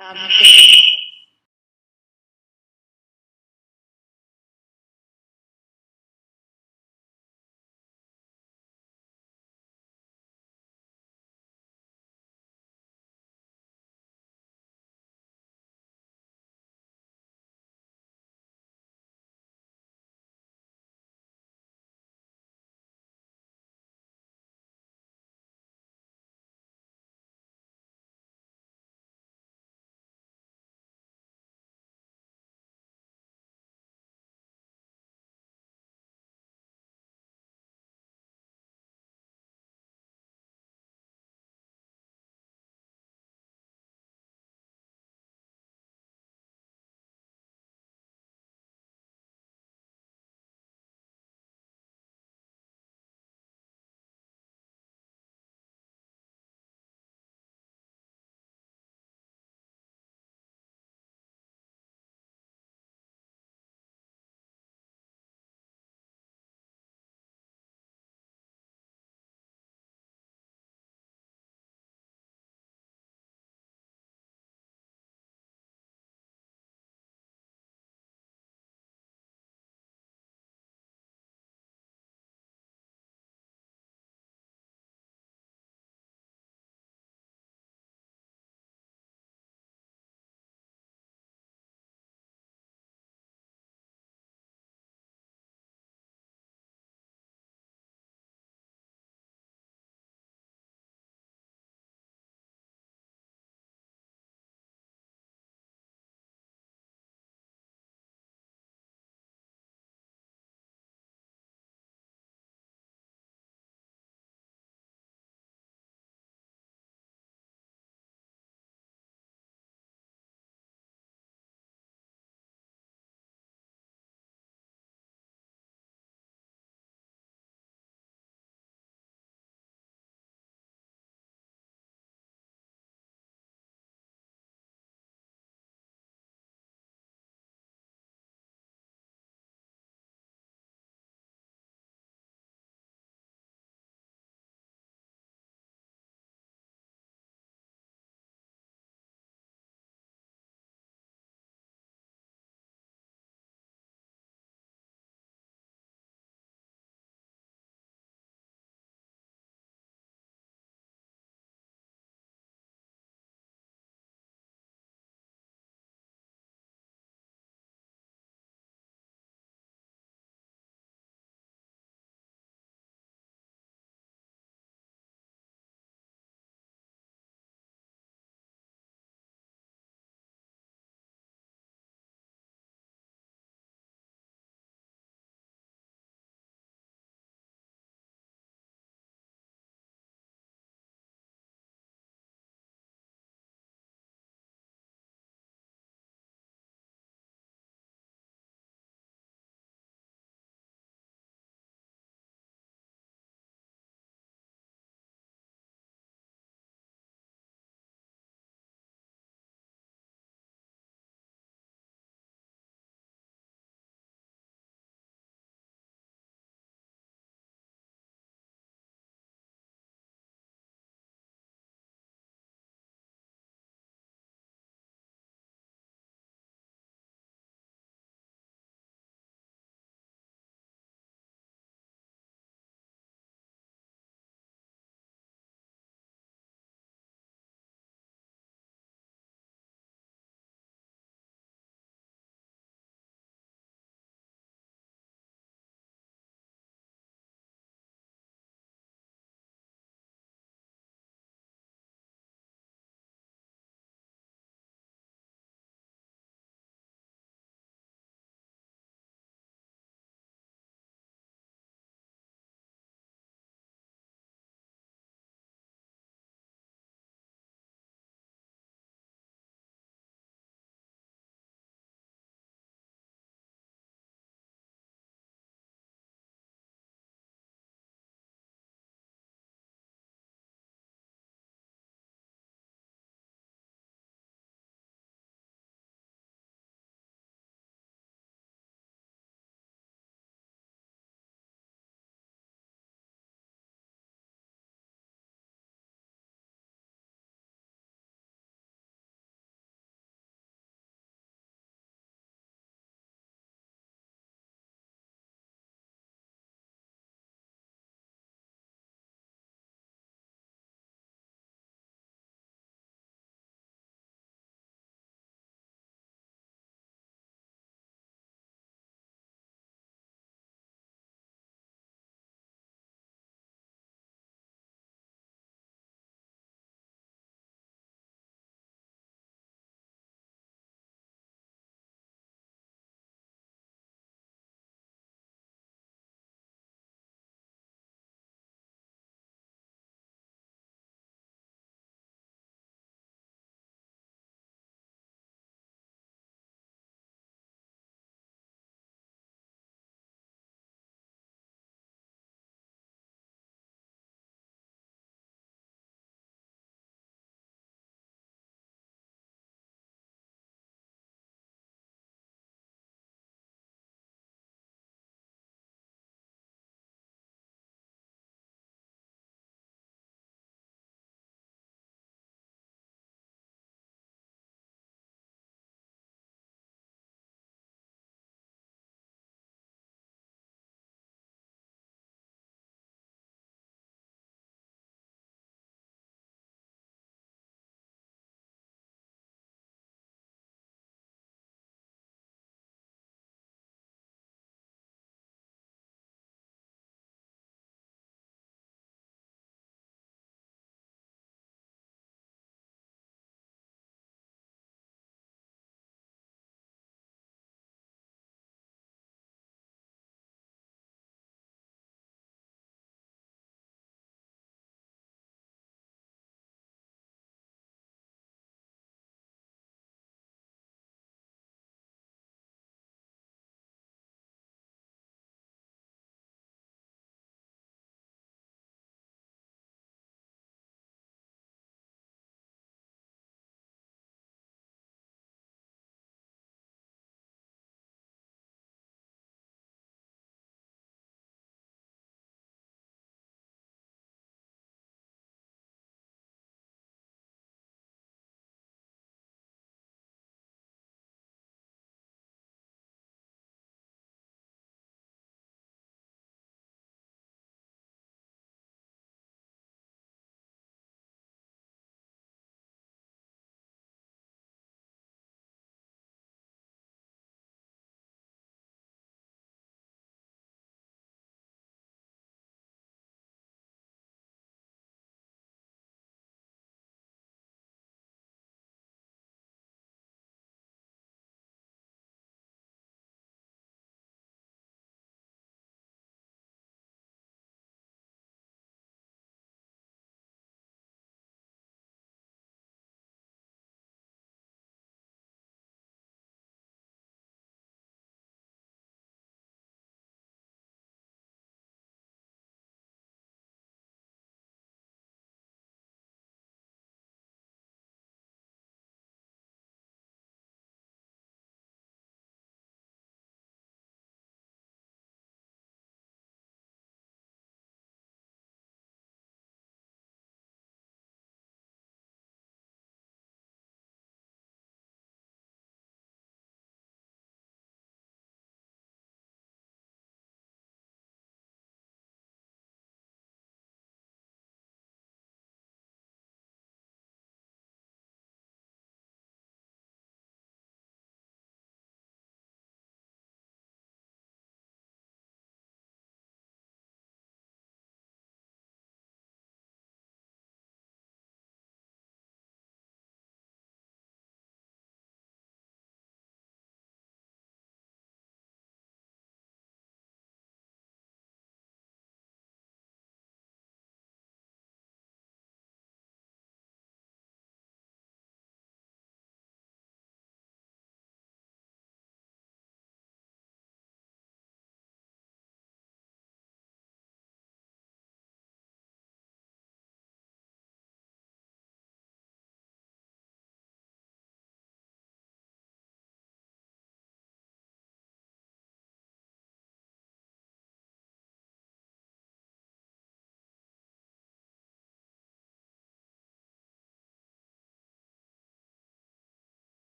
Um,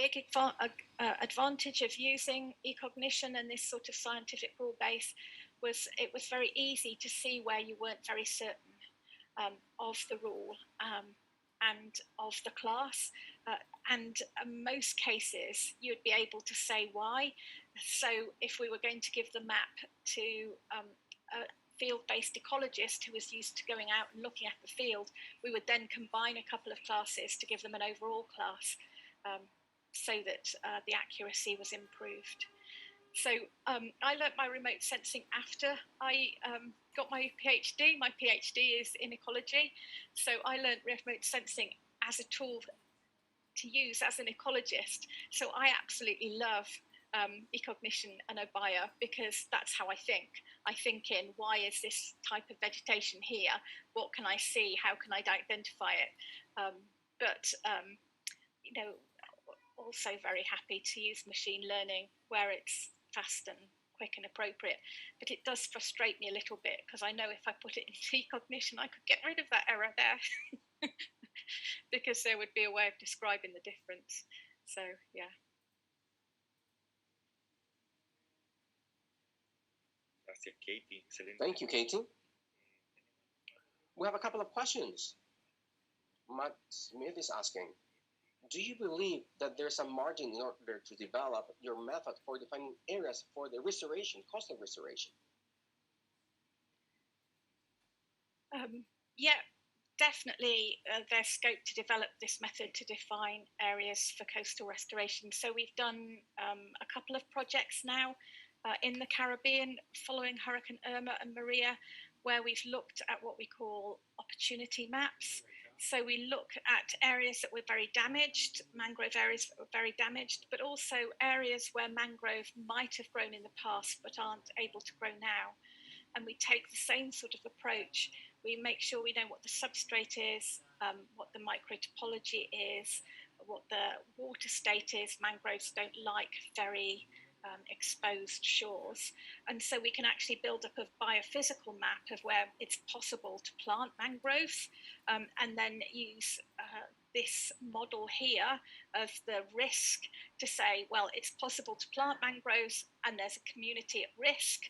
big advantage of using eCognition and this sort of scientific rule base was it was very easy to see where you weren't very certain of the rule and of the class. And in most cases, you'd be able to say why. So if we were going to give the map to a field-based ecologist who was used to going out and looking at the field, we would then combine a couple of classes to give them an overall class so that the accuracy was improved. So I learnt my remote sensing after I got my PhD. My PhD is in ecology. So I learnt remote sensing as a tool to use as an ecologist. So I absolutely love eCognition and OBIA because that's how I think. I think in why is this type of vegetation here? What can I see? How can I identify it? You know, also very happy to use machine learning where it's fast and quick and appropriate. But it does frustrate me a little bit because I know if I put it into eCognition, I could get rid of that error there because there would be a way of describing the difference. So, yeah. Thank you, Katie. We have a couple of questions. Matt Smith is asking, do you believe that there's a margin in order to develop your method for defining areas for the restoration, coastal restoration? Yeah, definitely there's scope to develop this method to define areas for coastal restoration. So we've done a couple of projects now in the Caribbean following Hurricane Irma and Maria, where we've looked at what we call opportunity maps. So we look at areas that were very damaged, mangrove areas that were very damaged, but also areas where mangrove might have grown in the past but aren't able to grow now. And we take the same sort of approach. We make sure we know what the substrate is, what the microtopology is, what the water state is. Mangroves don't like very exposed shores. And so we can actually build up a biophysical map of where it's possible to plant mangroves and then use this model here of the risk to say, well, it's possible to plant mangroves and there's a community at risk.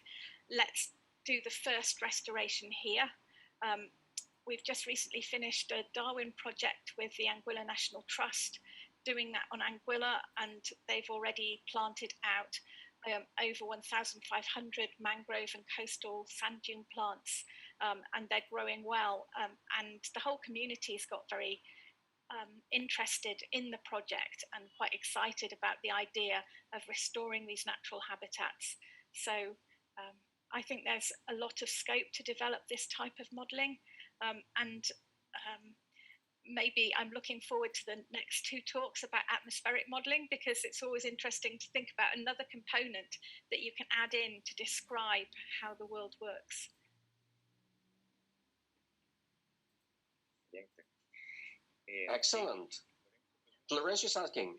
Let's do the first restoration here. We've just recently finished a Darwin project with the Anguilla National Trust, doing that on Anguilla, and they've already planted out over 1,500 mangrove and coastal sand dune plants, and they're growing well. And the whole community's got very interested in the project and quite excited about the idea of restoring these natural habitats. So I think there's a lot of scope to develop this type of modelling, and maybe I'm looking forward to the next two talks about atmospheric modelling, because it's always interesting to think about another component that you can add in to describe how the world works. Excellent. Florencio is asking,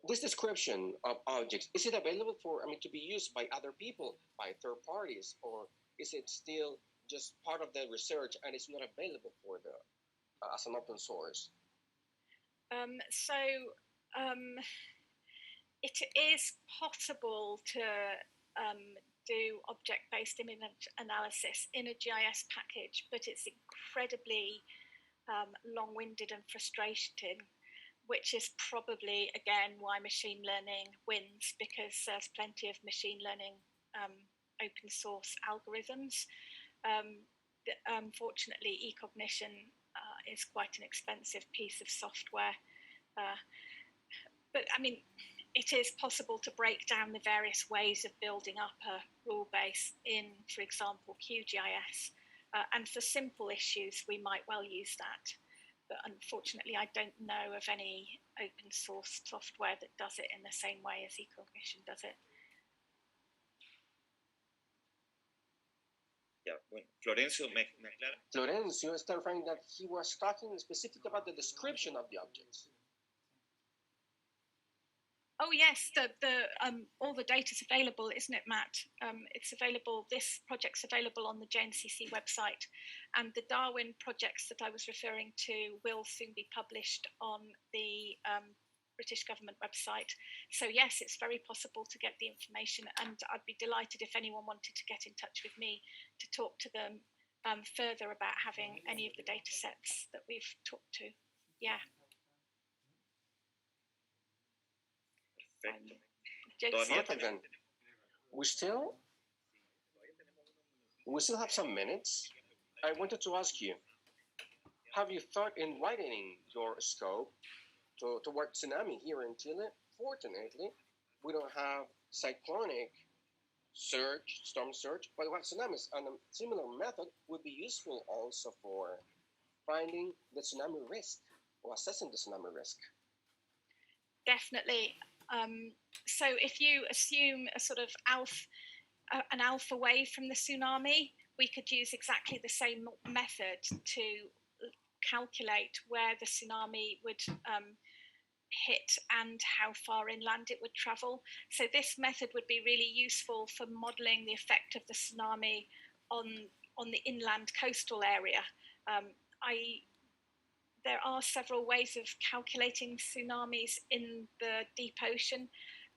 this description of objects, is it available for, to be used by other people, by third parties, or is it still just part of the research and it's not available for the as an open source? It is possible to do object-based image analysis in a GIS package, but it's incredibly long-winded and frustrating, which is probably, again, why machine learning wins, because there's plenty of machine learning open source algorithms. Unfortunately, eCognition is quite an expensive piece of software. But it is possible to break down the various ways of building up a rule base in, for example, QGIS. And for simple issues, we might well use that. But unfortunately, I don't know of any open source software that does it in the same way as eCognition does it. Yeah, bueno, Florencio Florencio is clarifying that he was talking specifically about the description of the objects. Oh yes, all the data's available, isn't it, Matt? It's available. This project's available on the JNCC website, and the Darwin projects that I was referring to will soon be published on the British government website. So yes, it's very possible to get the information, and I'd be delighted if anyone wanted to get in touch with me to talk to them further about having any of the data sets that we've talked to. Yeah. We still have some minutes. I wanted to ask you, have you thought in widening your scope toward tsunami here in Chile? Fortunately, we don't have cyclonic surge, storm surge, but we have tsunamis, and a similar method would be useful also for finding the tsunami risk or assessing the tsunami risk. Definitely. So if you assume a sort of an alpha wave from the tsunami, we could use exactly the same method to calculate where the tsunami would hit and how far inland it would travel. So this method would be really useful for modeling the effect of the tsunami on the inland coastal area. There are several ways of calculating tsunamis in the deep ocean,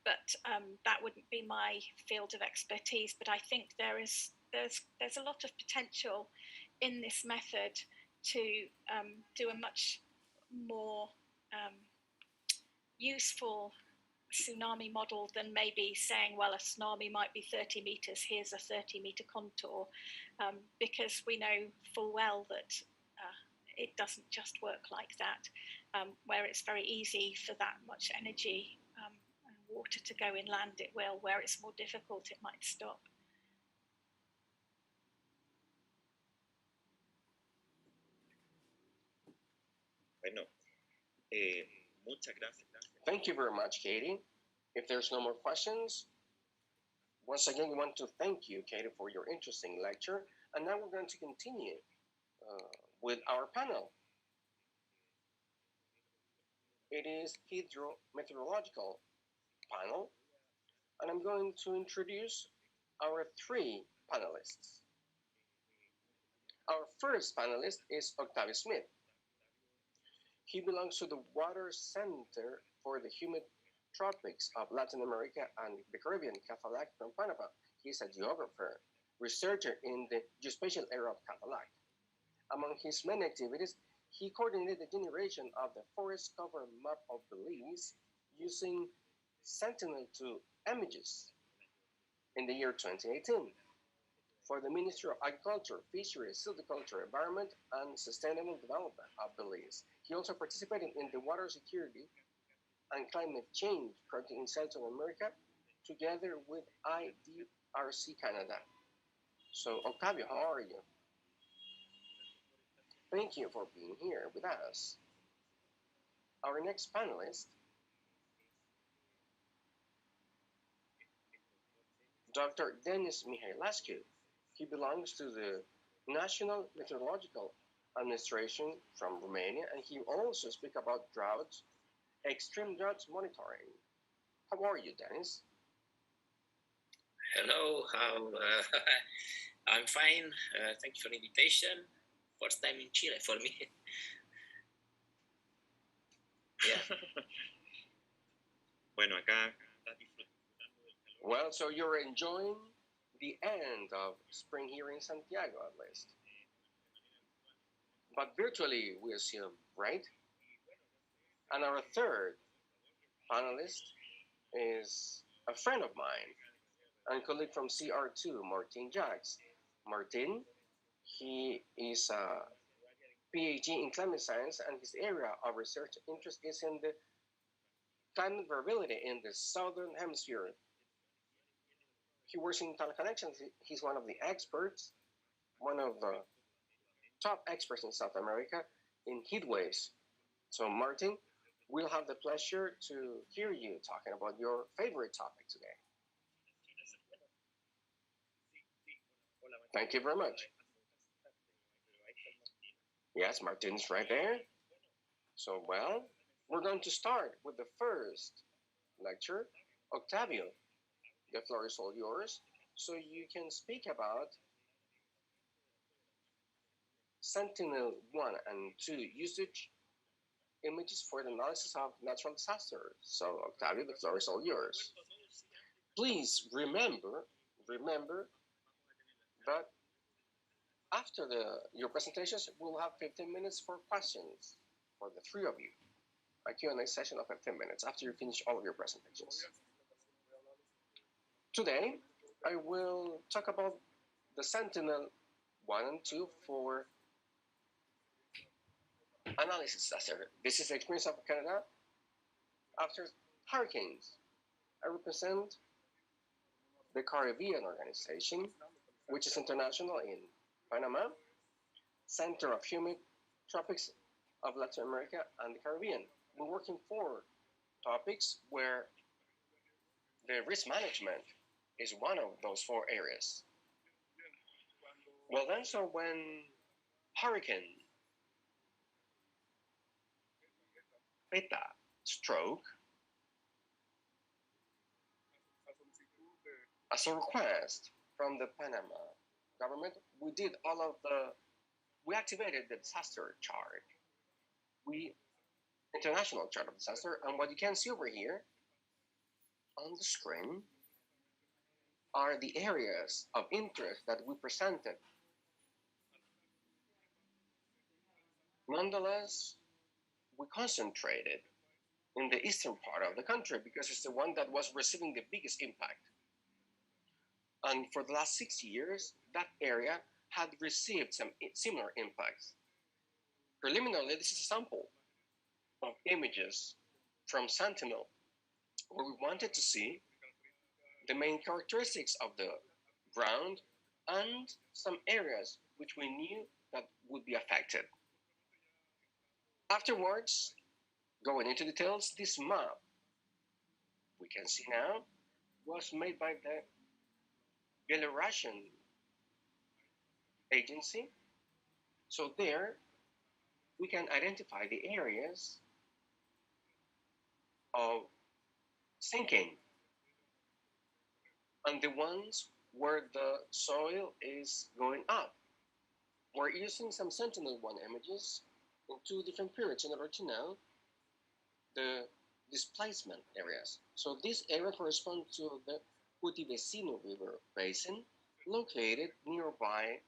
but that wouldn't be my field of expertise. But I think there's a lot of potential in this method to do a much more useful tsunami model than maybe saying, well, a tsunami might be 30 meters, here's a 30-meter contour, because we know full well that it doesn't just work like that, where it's very easy for that much energy and water to go inland, it will. Where it's more difficult, it might stop. Bueno, muchas gracias. Thank you very much, Katie. If there's no more questions, once again, we want to thank you, Katie, for your interesting lecture. And now we're going to continue with our panel. It is hydrometeorological panel, and I'm going to introduce our three panelists. Our first panelist is Octavia Smith. He belongs to the Water Center for the Humid Tropics of Latin America and the Caribbean, CAFALAC, from Panama. He's a geographer, researcher in the geospatial area of CAFALAC. Among his many activities, he coordinated the generation of the forest cover map of Belize using Sentinel-2 images in the year 2018 for the Ministry of Agriculture, Fisheries, Silviculture, Environment, and Sustainable Development of Belize. He also participated in the water security and climate change project in Central America together with IDRC Canada. So, Octavio, how are you? Thank you for being here with us. Our next panelist, Dr. Denis Micheleski. He belongs to the National Meteorological Administration from Romania, and he also speaks about droughts, extreme droughts monitoring. How are you, Denis? Hello, I'm fine. Thank you for the invitation. First time in Chile for me. Yeah. Bueno, acá. Well, so you're enjoying the end of spring here in Santiago, at least. But virtually, we assume, right? And our third panelist is a friend of mine and colleague from CR2, Martin Jacques. Martin, he is a PhD in climate science, and his area of research interest is in the climate variability in the southern hemisphere. He works in teleconnections. He's one of the experts, one of the top experts in South America in heat waves. So, Martin, we'll have the pleasure to hear you talking about your favorite topic today. Thank you very much. Yes, Martin's right there. So, well, we're going to start with the first lecture. Octavio, the floor is all yours, so you can speak about Sentinel-1 and 2 usage images for the analysis of natural disasters. So, Octavia, the floor is all yours. Please remember that after your presentations, we'll have 15 minutes for questions for the three of you. A Q&A session of 15 minutes after you finish all of your presentations. Today, I will talk about the Sentinel-1 and 2 for analysis disaster. This is the experience of Canada after hurricanes. I represent the Caribbean organization, which is international in Panama, Center of Humid Tropics of Latin America and the Caribbean. We're working for topics where the risk management is one of those four areas. Well then, so when Hurricane Beta struck, as a request from the Panama government, we activated the disaster chart. International chart of disaster, and what you can see over here on the screen are the areas of interest that we presented. Nonetheless, we concentrated in the eastern part of the country because it's the one that was receiving the biggest impact. And for the last 6 years, that area had received some similar impacts. Preliminarily, this is a sample of images from Sentinel, where we wanted to see the main characteristics of the ground and some areas which we knew that would be affected. Afterwards, going into details, this map we can see now was made by the Belarusian agency. So there we can identify the areas of sinking and the ones where the soil is going up. We're using some Sentinel-1 images in two different periods in order to know the displacement areas. So this area corresponds to the Utivecino River Basin, located nearby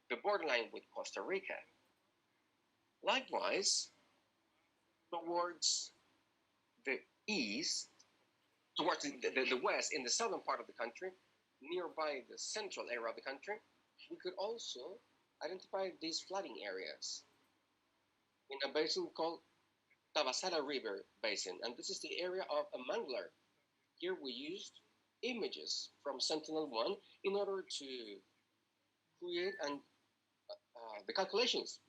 the borderline with Costa Rica. Likewise, towards the east, towards the west, in the southern part of the country, nearby the central area of the country, we could also identify these flooding areas in a basin called Tabasara River Basin, and this is the area of a mangler. Here we used images from Sentinel-1 in order to create the calculations.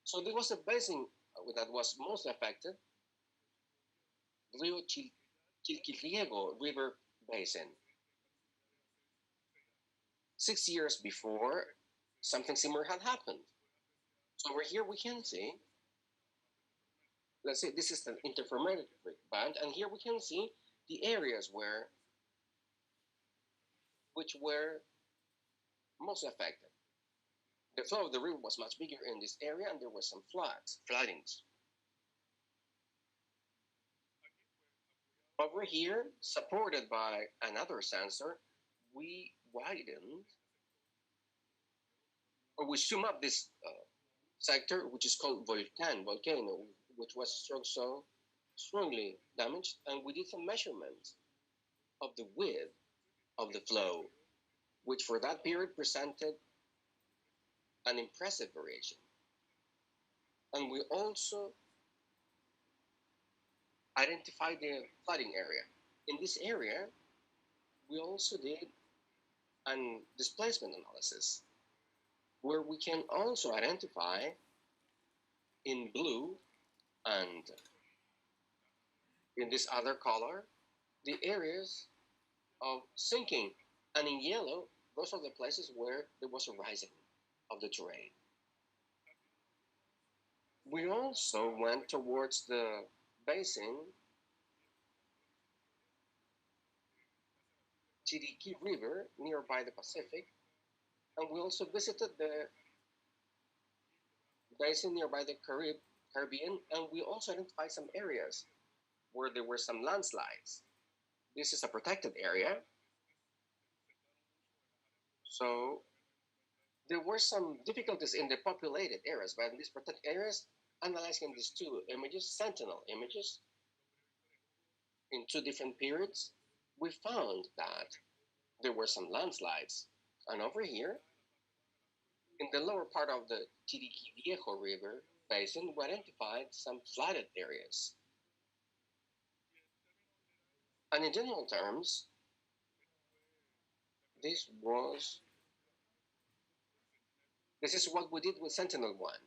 So this was a basin that was most affected, Rio Chilquiriego River Basin. 6 years before, something similar had happened. So over here we can see, let's say this is the interferometric band, and here we can see the areas which were most affected. The flow of the river was much bigger in this area, and there were some floodings. Over here, supported by another sensor, we widened, or we zoom up this sector, which is called volcano, which was so strongly damaged, and we did some measurements of the width of the flow, which for that period presented an impressive variation. And we also identified the flooding area. In this area, we also did a displacement analysis, where we can also identify in blue and in this other color the areas of sinking, and in yellow those are the places where there was a rising of the terrain. We also went towards the basin Chiriquí River nearby the Pacific, and we also visited the basin nearby the Caribbean, and we also identified some areas where there were some landslides. This is a protected area. So there were some difficulties in the populated areas, but in these protected areas, analyzing these two images, sentinel images, in two different periods, we found that there were some landslides. And over here, in the lower part of the Chiriquí Viejo River basin, we identified some flooded areas. And in general terms, this is what we did with Sentinel-1.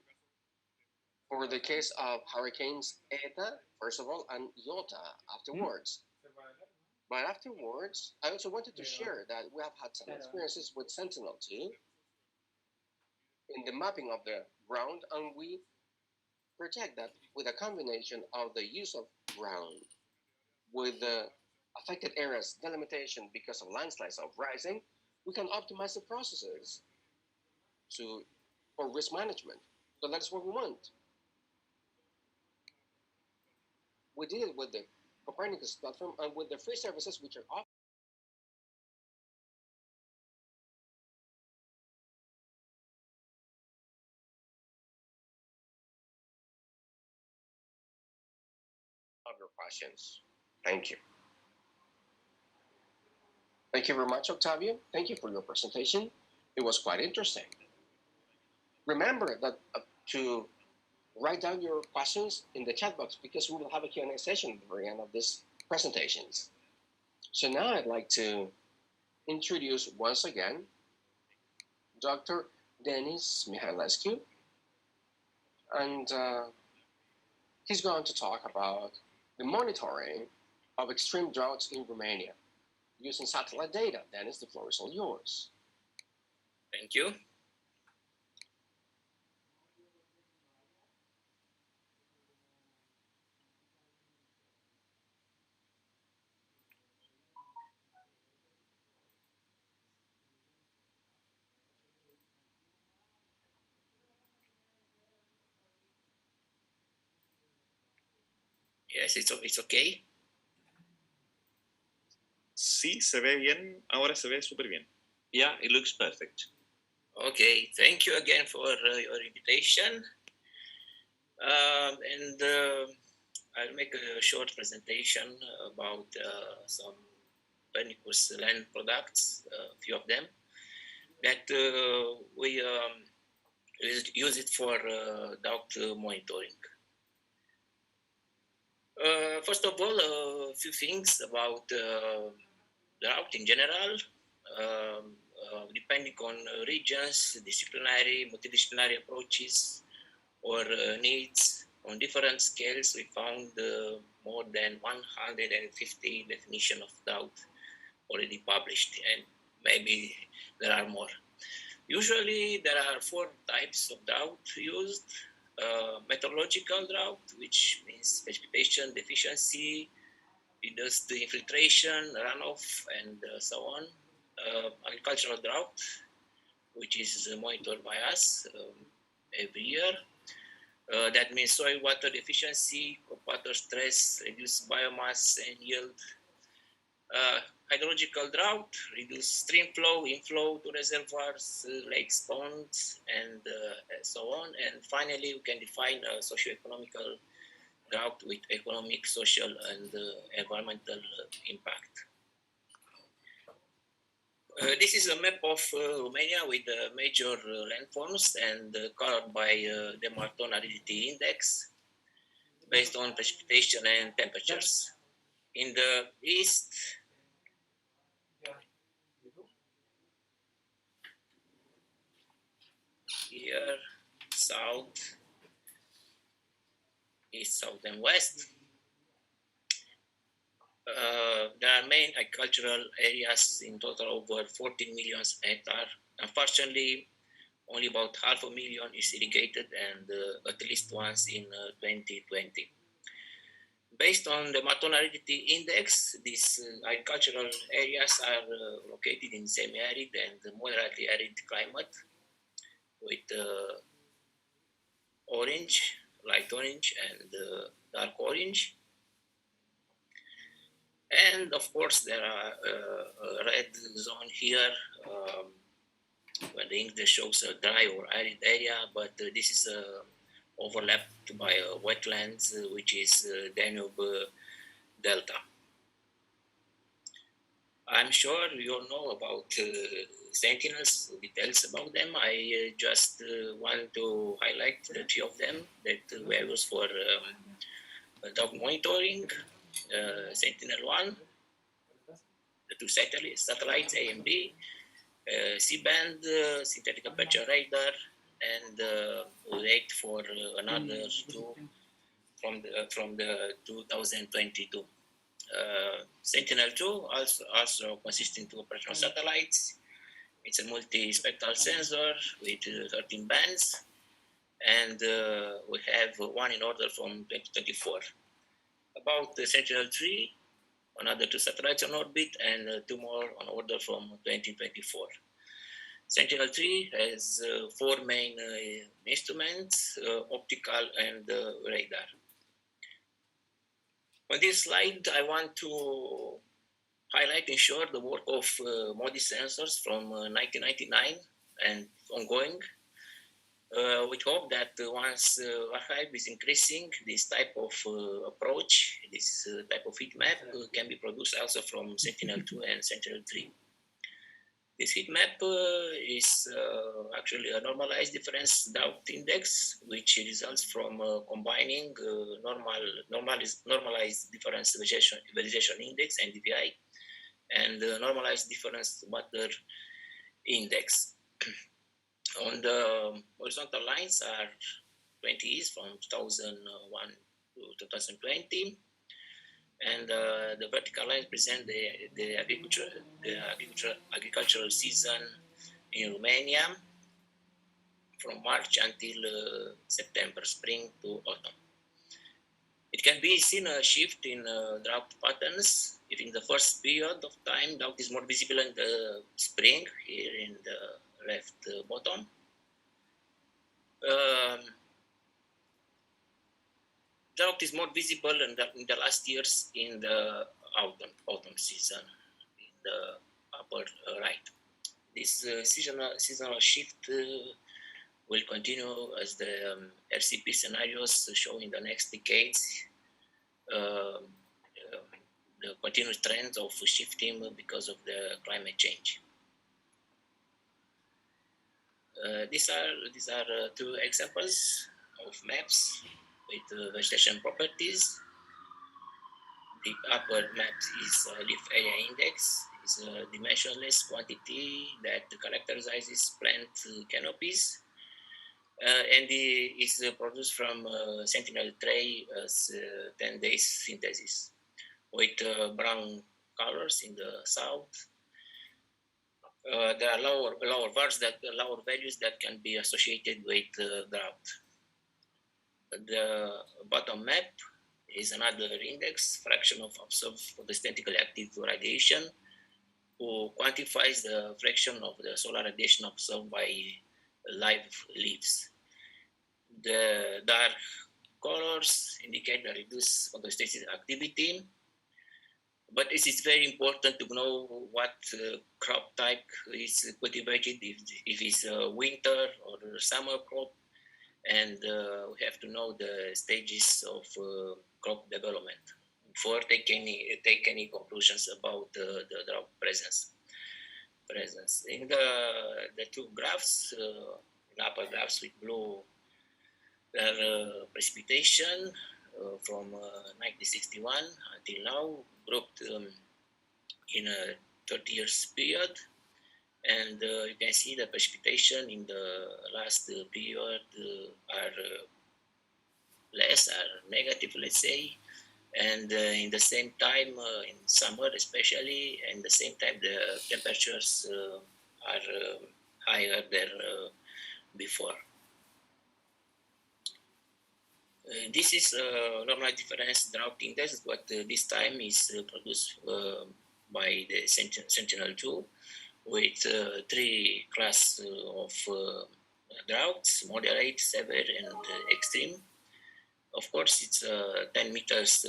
For the case of hurricanes Eta, first of all, and Iota afterwards. But afterwards, I also wanted to share that we have had some experiences with Sentinel-2 in the mapping of the ground, and we project that with a combination of the use of ground with the affected areas delimitation because of landslides of rising, we can optimize the processes for risk management. So that's what we want. We did it with the Copernicus platform and with the free services which are offered. Of your questions. Thank you. Thank you very much, Octavia. Thank you for your presentation. It was quite interesting. Remember that to write down your questions in the chat box because we will have a Q&A session at the very end of this presentations. So now I'd like to introduce once again Dr. Denis Micheleski, and he's going to talk about the monitoring of extreme droughts in Romania using satellite data. Denis, the floor is all yours. Thank you. Yes, it's okay. Sí, se ve bien. Ahora se ve súper bien. Yeah, it looks perfect. Okay, thank you again for your invitation. I'll make a short presentation about some Copernicus land products, a few of them, that we use it for drought monitoring. First of all, a few things about drought in general. Depending on regions, disciplinary, multidisciplinary approaches, or needs on different scales, we found more than 150 definitions of drought already published, and maybe there are more. Usually, there are 4 types of drought used. Meteorological drought, which means precipitation deficiency, reduced infiltration, runoff, and so on. Agricultural drought, which is monitored by us every year. That means soil water deficiency, crop water stress, reduced biomass and yield. Hydrological drought, reduced stream flow, inflow to reservoirs, lakes, ponds, and so on. And finally, we can define a socio-economical drought with economic, social, and environmental impact. This is a map of Romania with major landforms and colored by the Marton aridity index based on precipitation and temperatures. In the east, here, south, east, south, and west. There are main agricultural areas in total over 14 million hectares. Unfortunately, only about 500,000 is irrigated, and at least once in 2020. Based on the Marton aridity index, these agricultural areas are located in semi-arid and moderately arid climate, with orange, light bright orange and dark orange. And of course, there are a red zone here when the English shows a dry or arid area, but this is overlapped by wetlands, which is Danube Delta. I'm sure you all know about sentinels, details about them. I just want to highlight the three of them that were used for drought monitoring. Sentinel-1, the two satellites A and B, C-band, synthetic aperture radar, and wait for another two from the 2022. Sentinel-2 also consisting of operational satellites. It's a multi-spectral sensor with 13 bands, and we have one in order from 2024. About the Sentinel-3, another two satellites on orbit, and two more on order from 2024. Sentinel-3 has four main instruments, optical and radar. On this slide, I want to highlight and show the work of MODIS sensors from 1999 and ongoing. We hope that once archive is increasing, this type of approach, this type of heat map can be produced also from Sentinel-2 and Sentinel-3. This heat map is actually a normalized difference drought index, which results from combining normalized difference vegetation index, NDVI, and normalized difference water index. On the horizontal lines are 20s from 2001 to 2020, and the vertical lines present the agricultural season in Romania from March until September, spring to autumn. It can be seen a shift in drought patterns. If in the first period of time, drought is more visible in the spring, here in the left bottom. Drought is more visible in the last years in the autumn season, in the upper right. This seasonal shift will continue as the RCP scenarios show in the next decades. The continuous trend of shifting because of the climate change. These are two examples of maps with vegetation properties. The upper map is leaf area index. It's a dimensionless quantity that characterizes plant canopies, and is produced from Sentinel-3 as 10 days synthesis, with brown colors in the south. There are lower values that can be associated with drought. The bottom map is another index, fraction of observed photostatically active radiation, who quantifies the fraction of the solar radiation observed by live leaves. The dark colors indicate the reduced photostatic activity, but it is very important to know what crop type is cultivated, if it's a winter or summer crop, and we have to know the stages of crop development before take any conclusions about the drought presence. In the two graphs, in upper graphs with blue, there are precipitation from 1961 until now, grouped in a 30 years period, and you can see the precipitation in the last period are less, are negative, let's say, and in the same time, in summer especially, and the same time the temperatures are higher than before. This is a normalized difference drought index, but this time is produced by the Sentinel-2 with three classes of droughts: moderate, severe, and extreme. Of course, it's 10 meters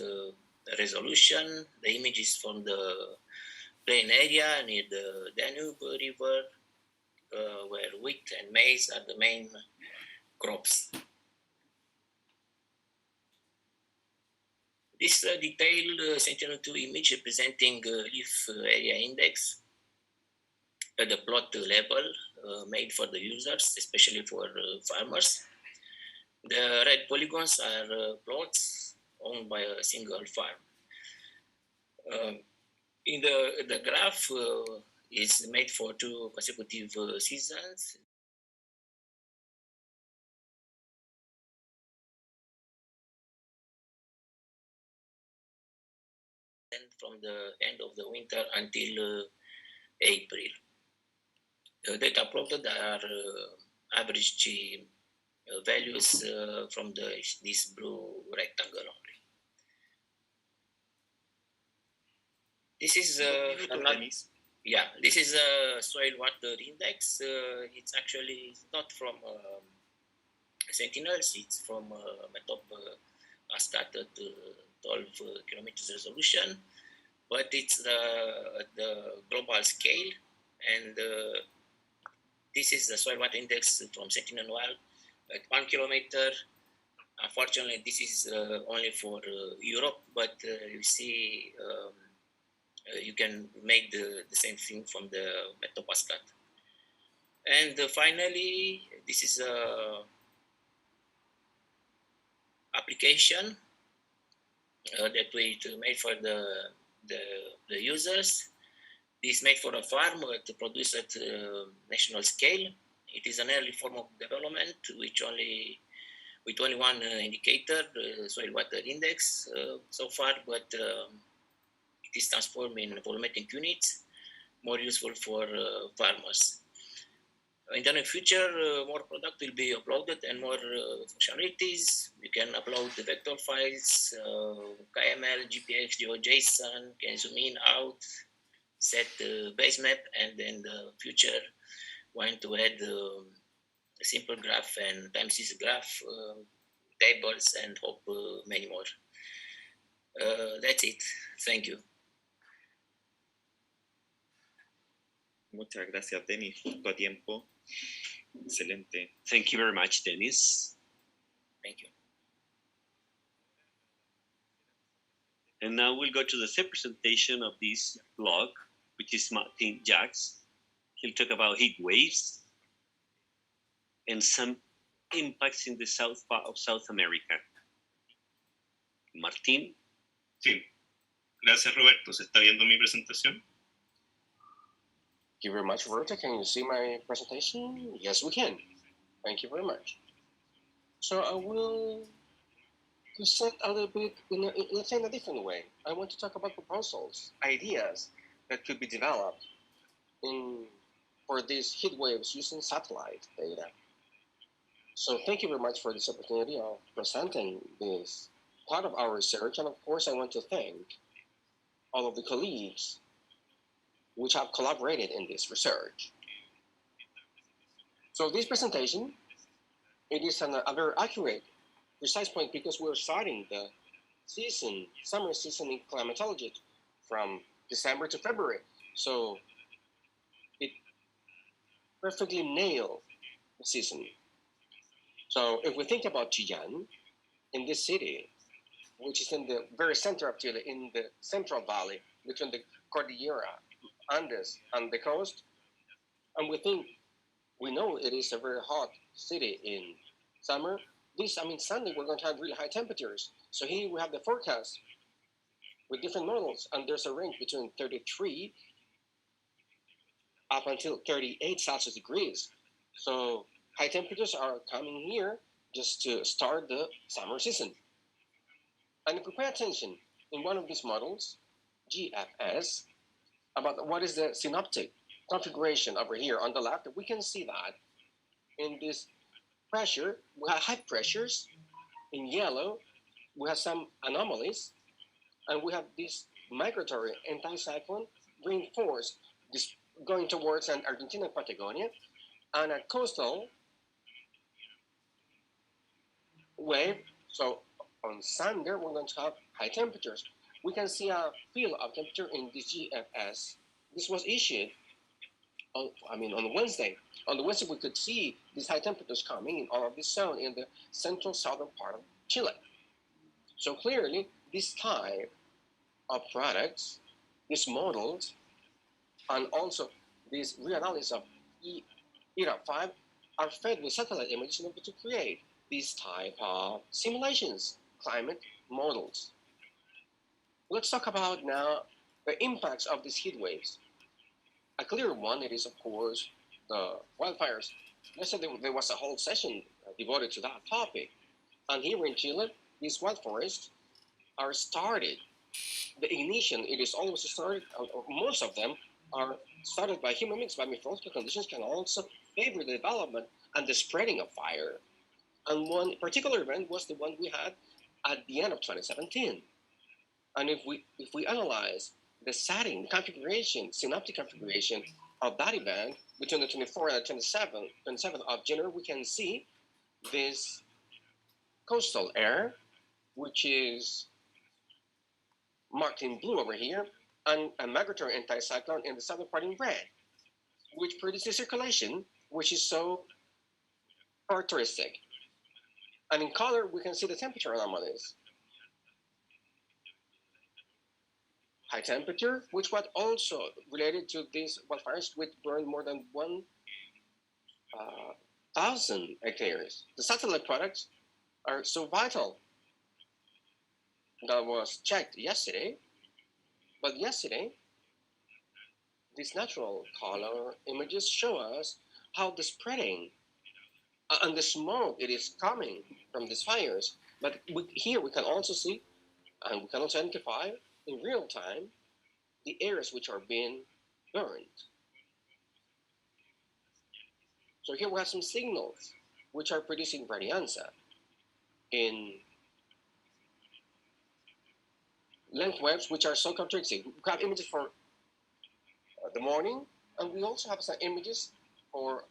resolution. The image is from the plain area near the Danube River, where wheat and maize are the main crops. This detailed Sentinel-2 image representing leaf area index at the plot level made for the users, especially for farmers. The red polygons are plots owned by a single farm. In the graph is made for 2 consecutive seasons. And from the end of the winter until April. The data plotted are average values from this blue rectangle only. This is this is a soil water index. It's actually not from Sentinels. It's from Metop Ascat at 12 kilometers resolution, but it's the global scale, and this is the soil water index from Sentinel-1 at 1 kilometer. Unfortunately, this is only for Europe, but you see, you can make the same thing from the Metopascat. And finally, this is a application that we made for the users. This is made for a farm to produce at national scale. It is an early form of development with only one indicator, soil water index so far, but it is transformed in volumetric units, more useful for farmers. In the near future, more product will be uploaded and more functionalities. You can upload the vector files, KML, GPX, GeoJSON, can zoom in, out, set the base map, and then the future want to add a simple graph and time series graph, tables, and hope many more. That's it. Thank you. Muchas gracias, Denis, justo a tiempo. Excelente. Thank you very much, Denis. Thank you. And now we'll go to the third presentation of this blog, which is Martin Jacques. He'll talk about heat waves and some impacts in the south part of South America. Martín. Sí. Gracias, Roberto. ¿Se está viendo mi presentación? Thank you very much, Roberto. Can you see my presentation? Yes, we can. Thank you very much. So I will present a little bit, let's say in a different way. I want to talk about proposals, ideas that could be developed for these heat waves using satellite data. So thank you very much for this opportunity of presenting this part of our research. And of course, I want to thank all of the colleagues which have collaborated in this research. So this presentation, it is a very accurate, precise point because we're starting the season, summer season in climatology from December to February. So it perfectly nailed the season. So if we think about Chillán, in this city, which is in the very center of Chile, in the Central Valley, between the Cordillera, Andes, and the coast, and we know it is a very hot city in summer. Sunday we're going to have really high temperatures. So here we have the forecast with different models, and there's a range between 33 up until 38 Celsius degrees. So high temperatures are coming here just to start the summer season. And if we pay attention in one of these models, GFS, about what is the synoptic configuration over here on the left, we can see that in this pressure, we have high pressures. In yellow, we have some anomalies, and we have this migratory anticyclone reinforced, this going towards Argentina and Patagonia, and a coastal wave, so on Sunday, we're going to have high temperatures. We can see a field of temperature in the GFS. This was issued on Wednesday. On the Wednesday, we could see these high temperatures coming in all of this zone in the central southern part of Chile. So clearly, this type of products, these models, and also this reanalysis of ERA5 are fed with satellite images in order to create these type of simulations, climate models. Let's talk about now the impacts of these heat waves. A clear one, it is of course the wildfires. Yesterday there was a whole session devoted to that topic. And here in Chile, these wildforests are started. The ignition, it is always started, most of them are started by human beings, but meteorological conditions can also favor the development and the spreading of fire. And one particular event was the one we had at the end of 2017. And if we analyze the setting, configuration, synoptic configuration of that event between the 24th and 27th of January, we can see this coastal area, which is marked in blue over here, and a migratory anticyclone in the southern part in red, which produces circulation, which is so characteristic. And in color, we can see the temperature anomalies. High temperature, which was also related to these wildfires, which burned more than 1,000 hectares. The satellite products are so vital. That was checked yesterday, but yesterday, these natural color images show us how the spreading and the smoke, it is coming from these fires. But here we can also see, and we can also identify in real time, the areas which are being burned. So here we have some signals which are producing varianza in length waves, which are so characteristic. We have images for the morning, and we also have some images for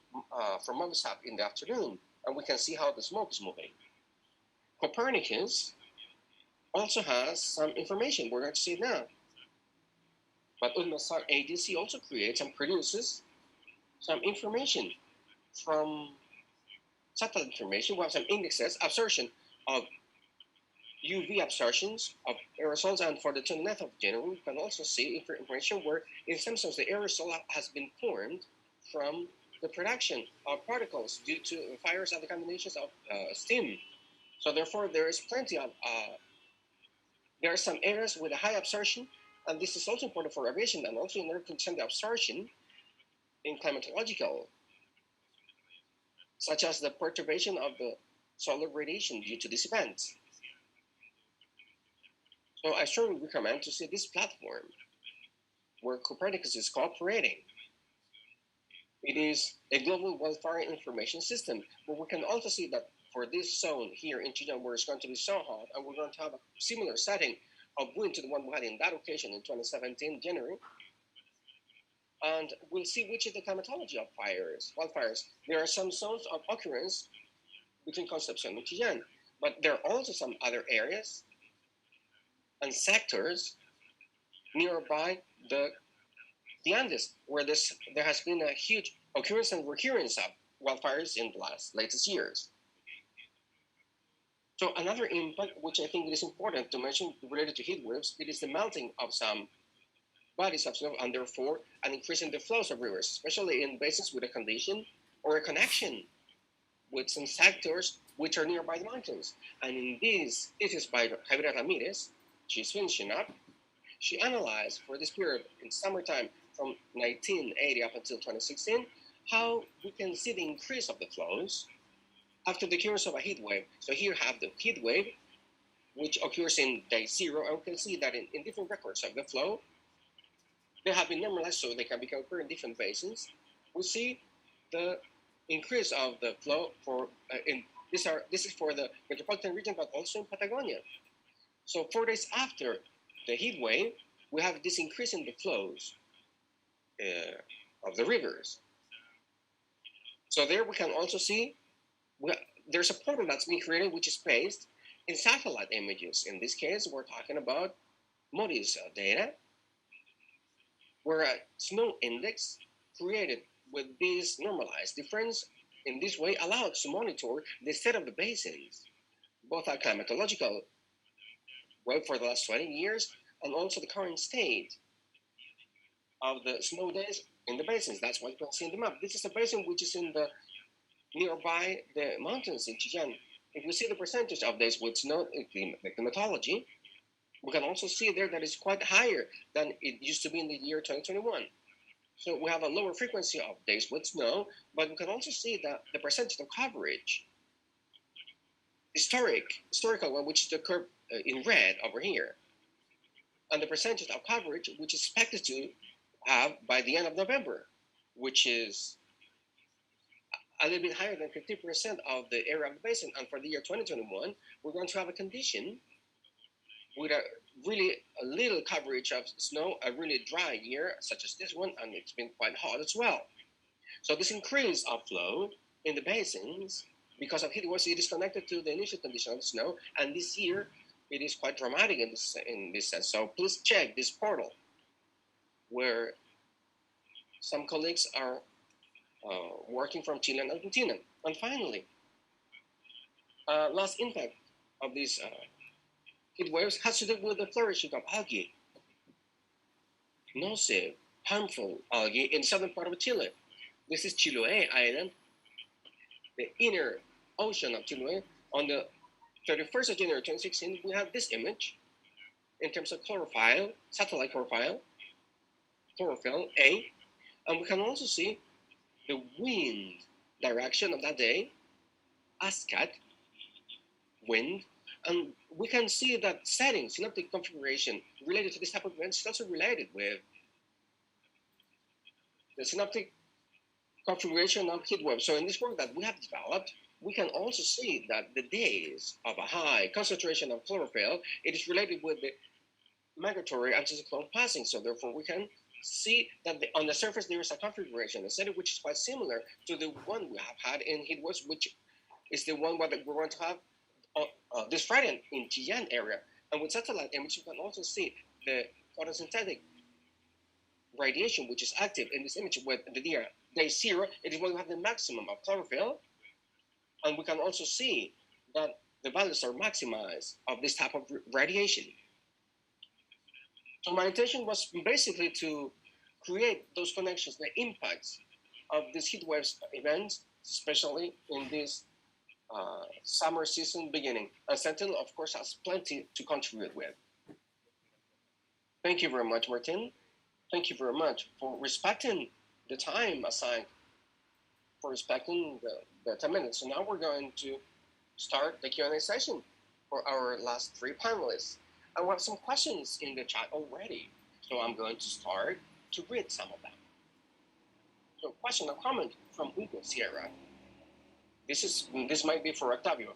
Movisap in the afternoon, and we can see how the smoke is moving. Copernicus also has some information. We're going to see it now. But UNMASAR agency also creates and produces some information from satellite information. We have some indexes, absorption of UV absorptions of aerosols, and for the 29th of January, we can also see information where in some sense the aerosol has been formed from the production of particles due to fires and the combinations of steam. So therefore, there is plenty of, there are some areas with a high absorption, and this is also important for aviation and also in order to understand the absorption in climatological, such as the perturbation of the solar radiation due to these events. So I strongly recommend to see this platform where Copernicus is cooperating. It is a global wildfire information system, but we can also see that for this zone here in Chile, where it's going to be so hot, and we're going to have a similar setting of wind to the one we had in that occasion in 2017, January. And we'll see which is the climatology of wildfires. There are some zones of occurrence between Concepcion and Chillán, but there are also some other areas and sectors nearby the Andes, where there has been a huge occurrence and recurrence of wildfires in the latest years. So another impact, which I think is important to mention related to heat waves, it is the melting of some bodies of snow, and therefore an increase in the flows of rivers, especially in basins with a condition or a connection with some sectors which are nearby the mountains. And in this is by Javiera Ramirez. She's finishing up. She analyzed for this period in summertime from 1980 up until 2016, how we can see the increase of the flows after the occurrence of a heat wave. So here have the heat wave, which occurs in day 0, and we can see that in different records of the flow, they have been normalized so they can be compared in different basins. We see the increase of the flow for, this is for the metropolitan region, but also in Patagonia. So 4 days after the heat wave, we have this increase in the flows of the rivers. So there we can also see there's a portal that's being created, which is based in satellite images. In this case, we're talking about MODIS data, where a snow index created with this normalized difference in this way allowed to monitor the state of the basins, both at climatological wave for the last 20 years and also the current state of the snow days in the basins. That's what you can see in the map. This is a basin which is in the nearby the mountains in Chillán. If we see the percentage of days with snow in the climatology, we can also see there that it's quite higher than it used to be in the year 2021. So we have a lower frequency of days with snow, but we can also see that the percentage of coverage, historical one, which is the curve in red over here, and the percentage of coverage which is expected to have by the end of November, which is a little bit higher than 50% of the area of the basin. And for the year 2021, we're going to have a condition with a little coverage of snow, a really dry year, such as this one, and it's been quite hot as well. So this increase of flow in the basins, because of heat waves, it is connected to the initial condition of the snow, and this year it is quite dramatic in this sense. So please check this portal, where some colleagues are working from Chile and Argentina. And finally, last impact of these heat waves has to do with the flourishing of algae, nocive, harmful algae in the southern part of Chile. This is Chiloé Island, the inner ocean of Chiloé. On the 31st of January 2016, we have this image in terms of chlorophyll, satellite chlorophyll A, and we can also see the wind direction of that day, ASCAT, wind, and we can see that setting, synoptic configuration related to this type of events is also related with the synoptic configuration of heat waves. So in this work that we have developed, we can also see that the days of a high concentration of chlorophyll, it is related with the migratory anticyclone passing. So therefore we can see that on the surface there is a configuration, a setting which is quite similar to the one we have had in heat waves, which is the one that we're going to have this Friday in Chillán area. And with satellite image, you can also see the photosynthetic radiation, which is active in this image with the day 0. It is when we have the maximum of chlorophyll. And we can also see that the values are maximized of this type of radiation. So my intention was basically to create those connections, the impacts of these heat waves events, especially in this summer season beginning. And Sentinel, of course, has plenty to contribute with. Thank you very much, Martin. Thank you very much for respecting the time assigned, for respecting the 10 minutes. So now we're going to start the Q&A session for our last 3 panelists. And we have some questions in the chat already. So I'm going to start to read some of them. So question or comment from Hugo Sierra. This might be for Octavio.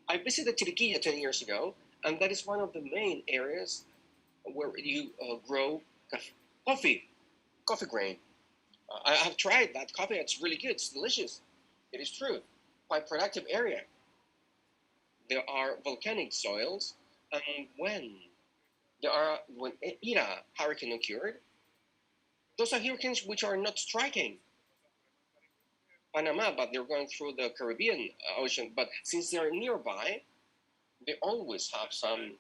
I visited Chiriquilla 10 years ago, and that is one of the main areas where you grow coffee grain. I have tried that coffee. It's really good. It's delicious. It is true. Quite productive area. There are volcanic soils, and when Ira hurricane occurred, those are hurricanes which are not striking Panama, but they're going through the Caribbean Ocean. But since they're nearby, they always have some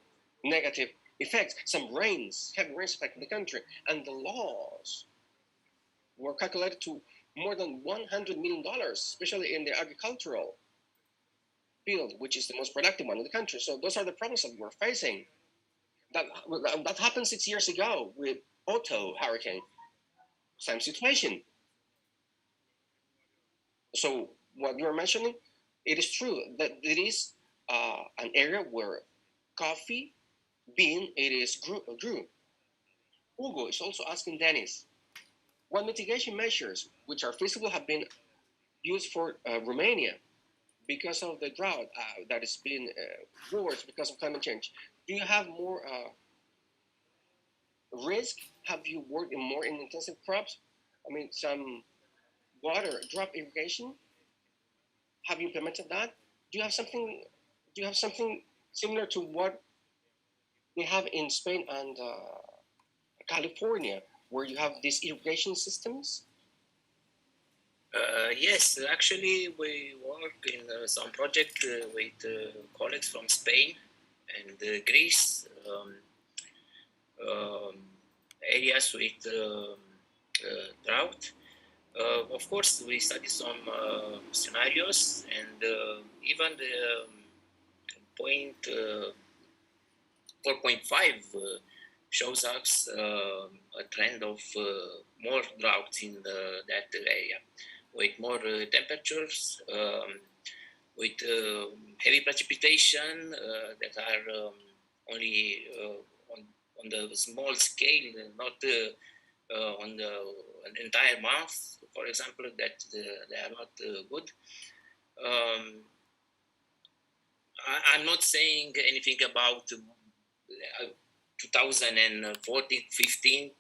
negative effects, some rains, heavy rains affecting the country. And the loss were calculated to more than $100 million, especially in the agricultural field, which is the most productive one in the country. So those are the problems that we're facing. That happened 6 years ago with Otto hurricane. Same situation. So what you're mentioning, it is true that it is an area where coffee bean grew. Hugo is also asking Denis, what mitigation measures which are feasible have been used for Romania because of the drought that has been worse because of climate change? Do you have more risk? Have you worked in intensive crops? I mean, some water drop irrigation. Have you implemented that? Do you have something do you have something similar to what they have in Spain and California, where you have these irrigation systems? Yes, actually, we work in some project with colleagues from Spain and Greece, areas with drought. Of course, we study some scenarios, and even the point 4.5 shows us a trend of more droughts in that area, with more temperatures, with heavy precipitation that are only on the small scale, not on an entire month, for example, that they are not good. I'm not saying anything about 2014, 15,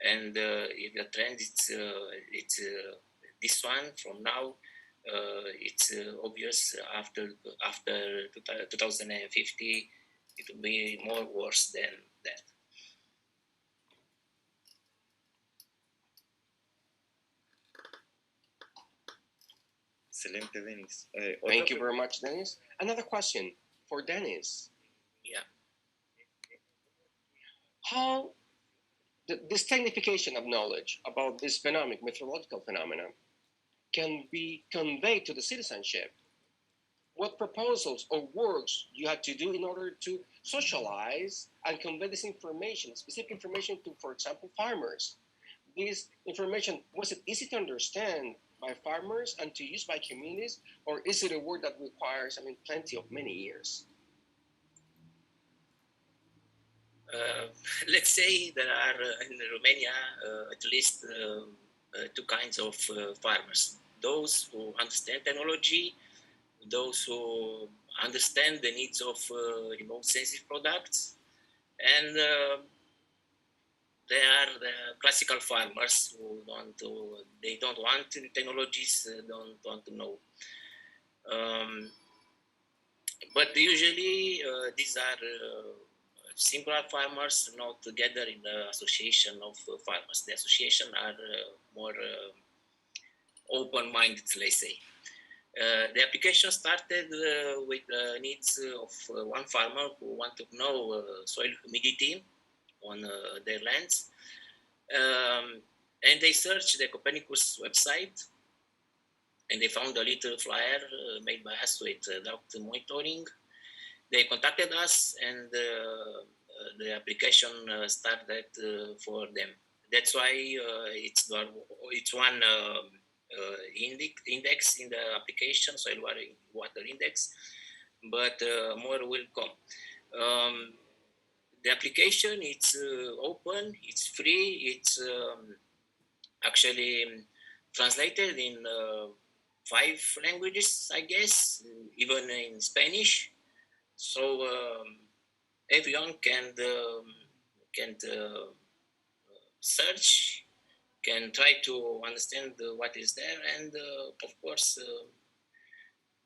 and if the trend it's this one from now. It's obvious after 2050, it will be more worse than that. Excelente, Denis. Thank you very much, Denis. Another question for Denis. Yeah. How this technification of knowledge about this methodological phenomena can be conveyed to the citizenship? What proposals or works you had to do in order to socialize and convey this information, specific information to, for example, farmers? This information, was it easy to understand by farmers and to use by communities, or is it a work that requires, plenty of many years? Let's say there are in Romania at least two kinds of farmers. Those who understand technology, those who understand the needs of remote sensitive products, and they are the classical farmers who they don't want technologies, don't want to know. But usually these are singular farmers, not together in the association of farmers. The association are more open-minded, let's say. The application started with the needs of one farmer who wanted to know soil humidity on their lands. And they searched the Copernicus website, and they found a little flyer made by us with drought monitoring. They contacted us, and the application started for them. That's why it's one index in the application, soil water index, but more will come. The application, it's open, it's free, it's actually translated in 5 languages, I guess, even in Spanish. So everyone can search, can try to understand what is there, and of course,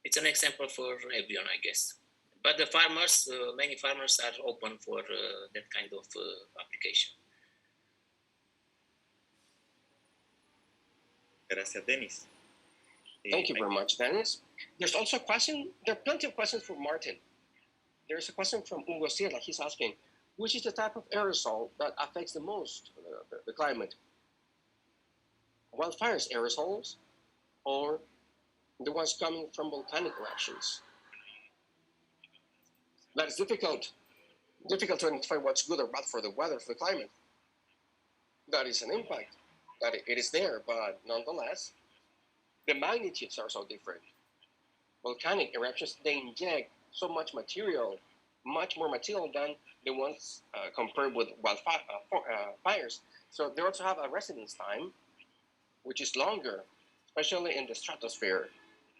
it's an example for everyone, I guess. But the farmers, many farmers are open for that kind of application. Gracias, Denis. Thank you very much, Denis. There's also a question. There are plenty of questions for Martin. There's a question from Hugo Sierra. He's asking, which is the type of aerosol that affects the most the climate? Wildfires aerosols, or the ones coming from volcanic eruptions? That is difficult to identify what's good or bad for the weather, for the climate. That is an impact. That it is there, but nonetheless, the magnitudes are so different. Volcanic eruptions, they inject so much material, much more material than the ones compared with wildfires. So they also have a residence time, which is longer, especially in the stratosphere.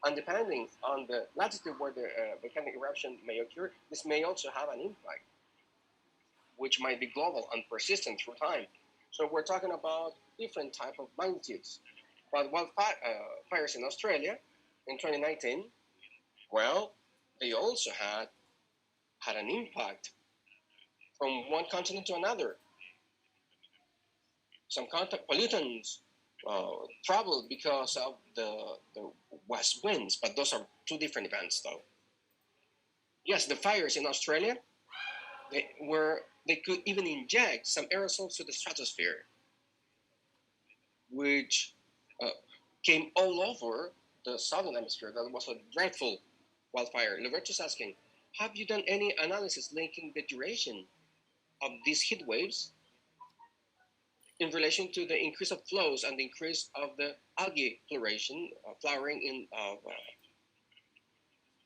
And depending on the latitude where the volcanic eruption may occur, this may also have an impact, which might be global and persistent through time. So we're talking about different type of magnitudes. But wildfires in Australia in 2019, well, they also also had an impact from one continent to another. Some contact pollutants traveled because of the west winds, but those are two different events, though. Yes, the fires in Australia, they could even inject some aerosols to the stratosphere, which came all over the southern hemisphere. That was a dreadful wildfire. Roberto's asking, have you done any analysis linking the duration of these heat waves in relation to the increase of flows and the increase of the algae flowering in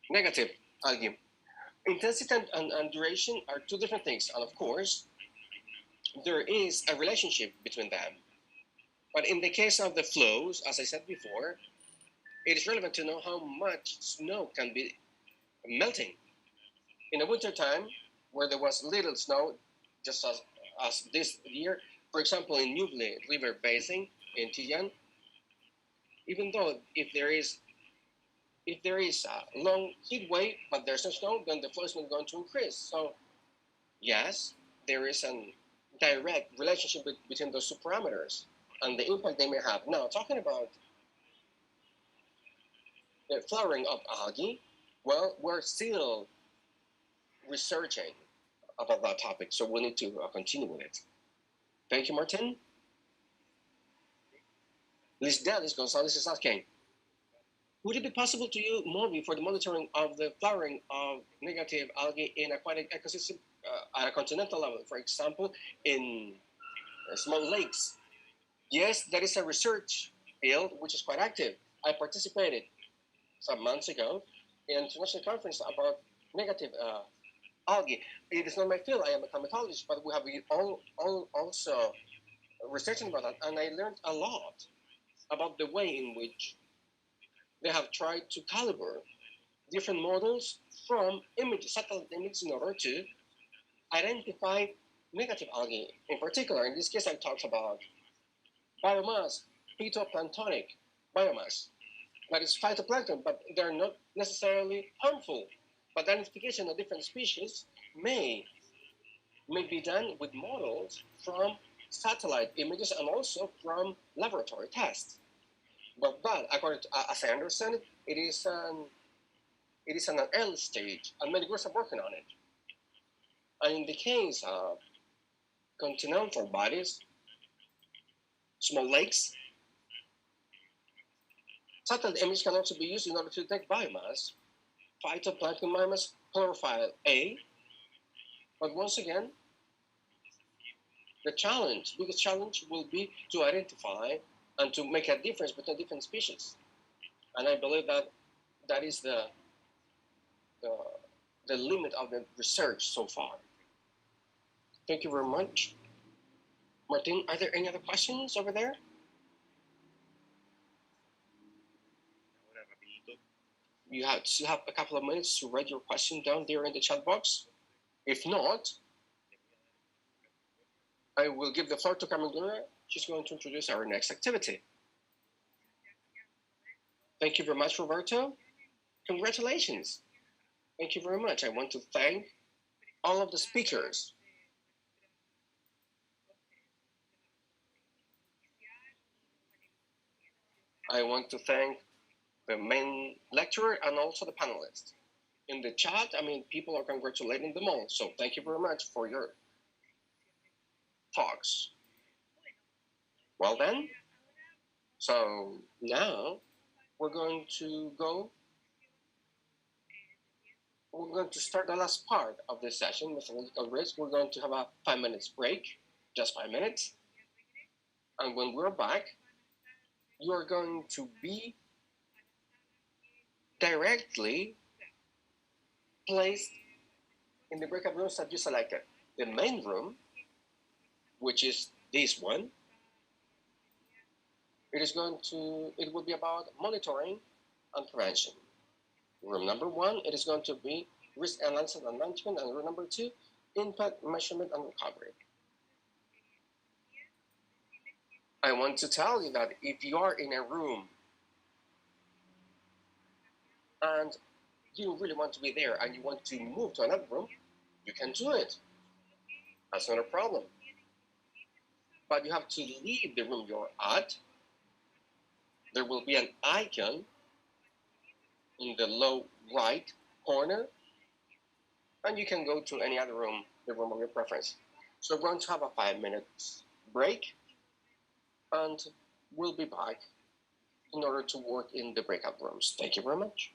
negative algae? Intensity and duration are two different things, and of course, there is a relationship between them. But in the case of the flows, as I said before, it is relevant to know how much snow can be melting. In the winter time, where there was little snow, just as this year, for example, in Ñuble River Basin in Chillán, even though if there is a long heat wave, but there's no snow, then the flow is not going to increase. So, yes, there is a direct relationship between those two parameters and the impact they may have. Now, talking about the flowering of algae, well, we're still researching about that topic, so we need to continue with it. Thank you, Martin. Lisdelis Gonzalez is asking, would it be possible to use MOBI for the monitoring of the flowering of negative algae in aquatic ecosystem at a continental level, for example, in small lakes? Yes, that is a research field which is quite active. I participated some months ago in an international conference about negative algae. It is not my field, I am a climatologist, but we have been also researching about that, and I learned a lot about the way in which they have tried to calibrate different models from satellite images in order to identify negative algae. In particular, in this case, I talked about biomass, phytoplanktonic biomass. That is phytoplankton, but they're not necessarily harmful. But identification of different species may be done with models from satellite images and also from laboratory tests. But according to, as I understand it, it is an early stage, and many groups are working on it. And in the case of continental bodies, small lakes, satellite images can also be used in order to detect biomass, phytoplankton biomass, chlorophyll A. But once again, the biggest challenge will be to identify and to make a difference between different species. And I believe that is the limit of the research so far. Thank you very much. Martin, are there any other questions over there? You still have a couple of minutes to write your question down there in the chat box. If not, I will give the floor to Carmen Gloria. She's going to introduce our next activity. Thank you very much, Roberto. Congratulations. Thank you very much. I want to thank all of the speakers. I want to thank the main lecturer and also the panelists. In the chat, people are congratulating them all. So thank you very much for your talks. Well then, so now we're going to start the last part of this session, methodological risk. We're going to have a 5 minutes break, just 5 minutes. And when we're back, you are going to be directly placed in the breakout rooms that you selected. The main room, which is this one, it will be about monitoring and prevention. Room number 1, it is going to be risk analysis and management, and room number 2, impact measurement and recovery. I want to tell you that if you are in a room and you really want to be there and you want to move to another room, you can do it. That's not a problem. But you have to leave the room you're at. There will be an icon in the low right corner, and you can go to any other room, the room of your preference. So we're going to have a 5-minute break, and we'll be back in order to work in the breakout rooms. Thank you very much.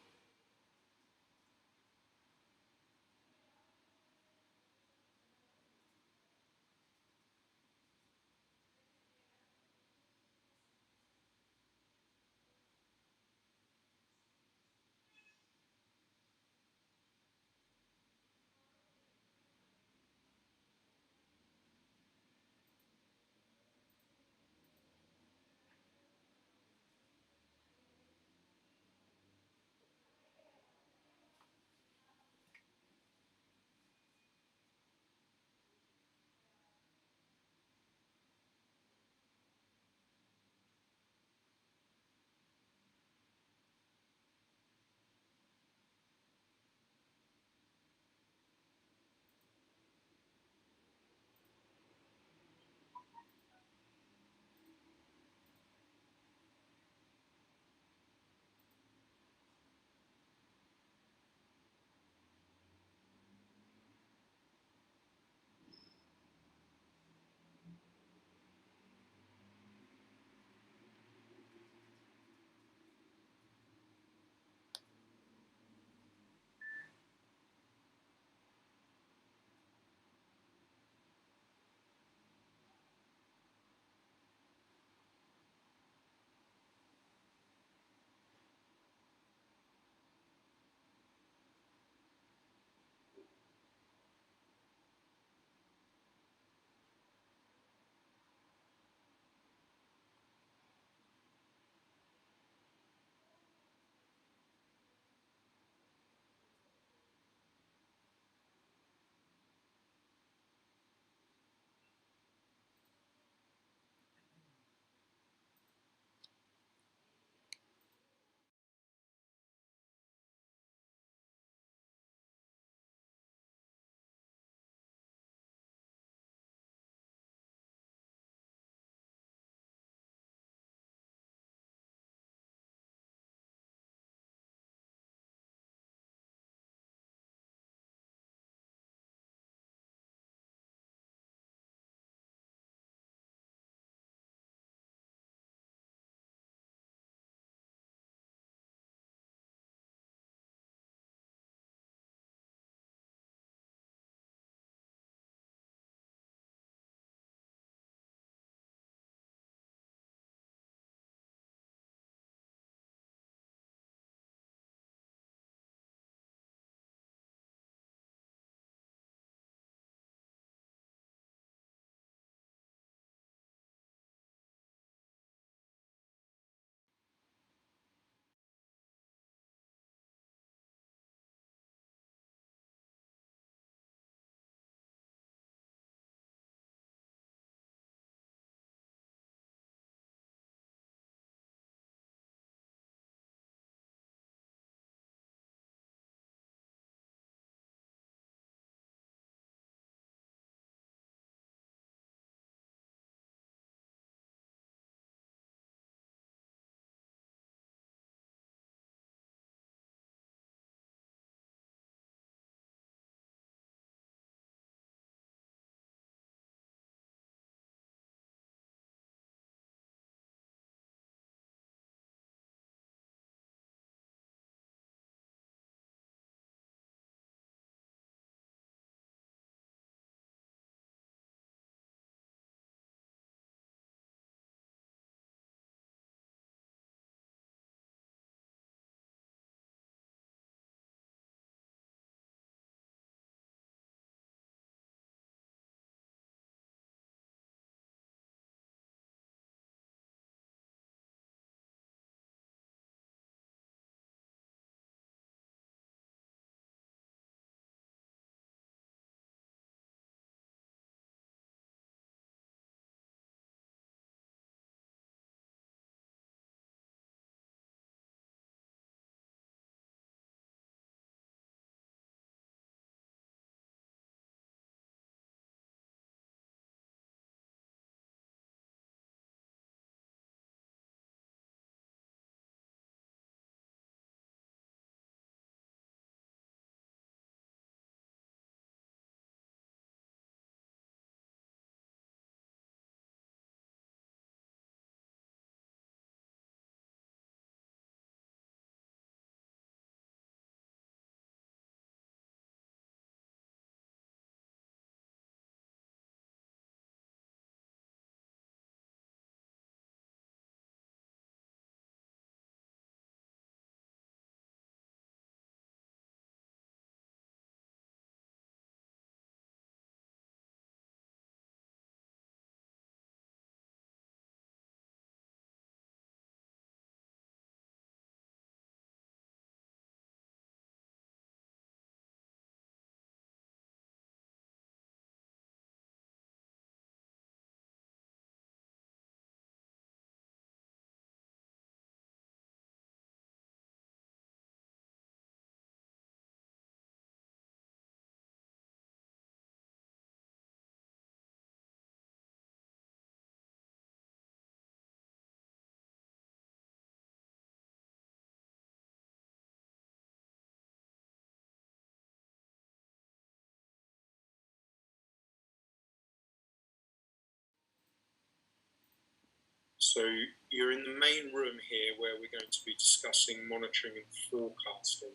So you're in the main room here where we're going to be discussing monitoring and forecasting.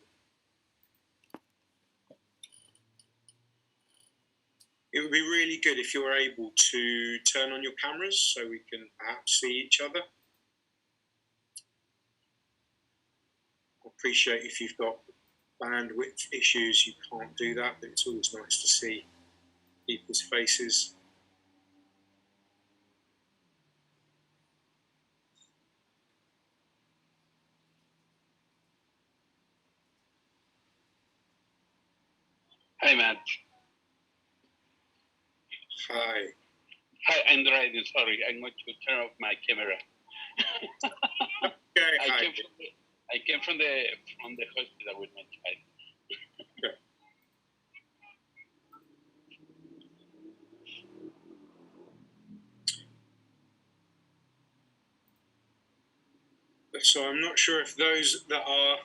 It would be really good if you're able to turn on your cameras so we can perhaps see each other. I appreciate if you've got bandwidth issues, you can't do that, but it's always nice to see people's faces. Hi, Matt. Hi. Hi, I'm driving. Sorry, I'm going to turn off my camera. Okay, I came from the hospital with my child. Okay. So I'm not sure if those that are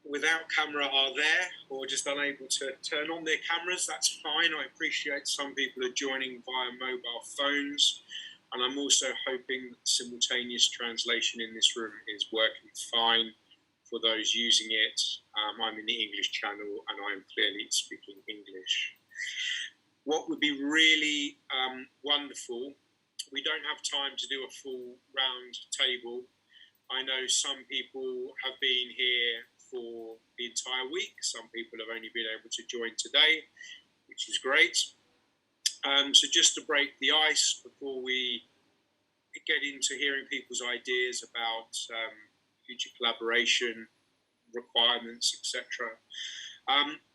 without camera are there or just unable to turn on their cameras. That's fine. I appreciate some people are joining via mobile phones, and I'm also hoping that simultaneous translation in this room is working fine for those using it. I'm in the English channel and I'm clearly speaking English. What would be really wonderful, we don't have time to do a full round table. I know some people have been here for the entire week. Some people have only been able to join today, which is great. So just to break the ice before we get into hearing people's ideas about future collaboration, requirements, etc.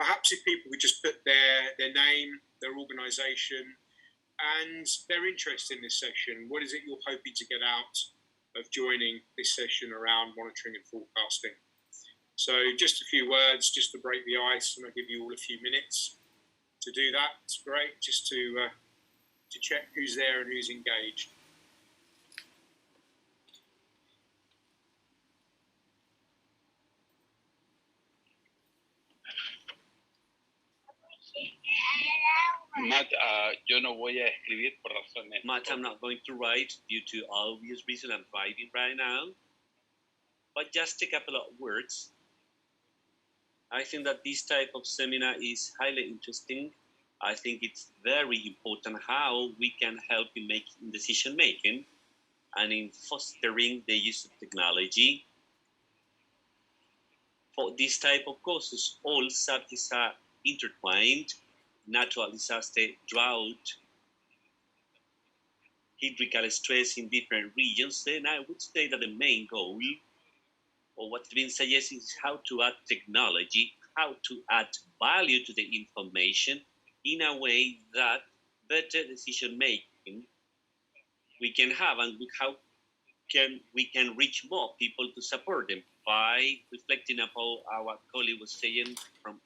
Perhaps if people could just put their name, their organisation, and their interest in this session. What is it you're hoping to get out of joining this session around monitoring and forecasting? So just a few words, just to break the ice, and I'll give you all a few minutes to do that. It's great, just to check who's there and who's engaged. Matt, yo no voy a escribir por razones. Matt, I'm not going to write due to obvious reason. I'm driving right now. But just a couple of words. I think that this type of seminar is highly interesting. I think it's very important how we can help in making decision making and in fostering the use of technology. For this type of causes, all subjects are intertwined: natural disaster, drought, hydrical stress in different regions. Then I would say that the main goal, or what's been suggested, is how to add technology, how to add value to the information in a way that better decision making we can have, and how we can reach more people to support them by reflecting upon our colleague was saying from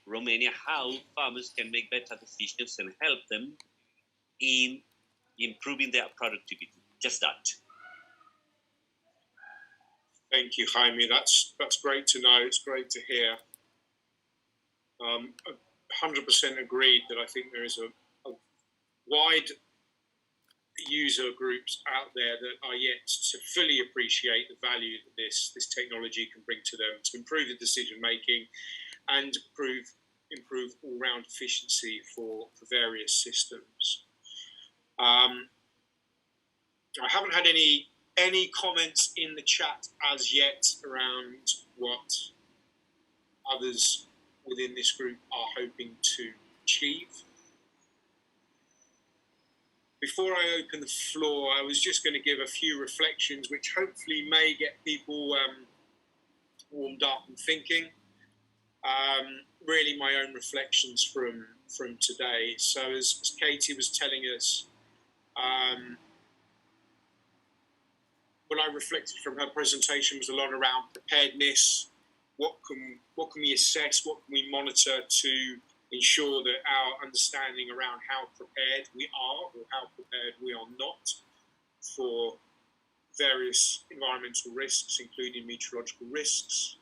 Romania, how farmers can make better decisions and help them in improving their productivity. Just that. Thank you, Jaime. That's great to know. It's great to hear. 100% agreed that I think there is a wide user groups out there that are yet to fully appreciate the value that this technology can bring to them to improve the decision making and improve all-round efficiency for various systems. I haven't had any comments in the chat as yet around what others within this group are hoping to achieve. Before I open the floor, I was just going to give a few reflections which hopefully may get people warmed up and thinking. Really my own reflections from today. So as Katie was telling us, what I reflected from her presentation was a lot around preparedness. What can we assess? What can we monitor to ensure that our understanding around how prepared we are or how prepared we are not for various environmental risks, including meteorological risks?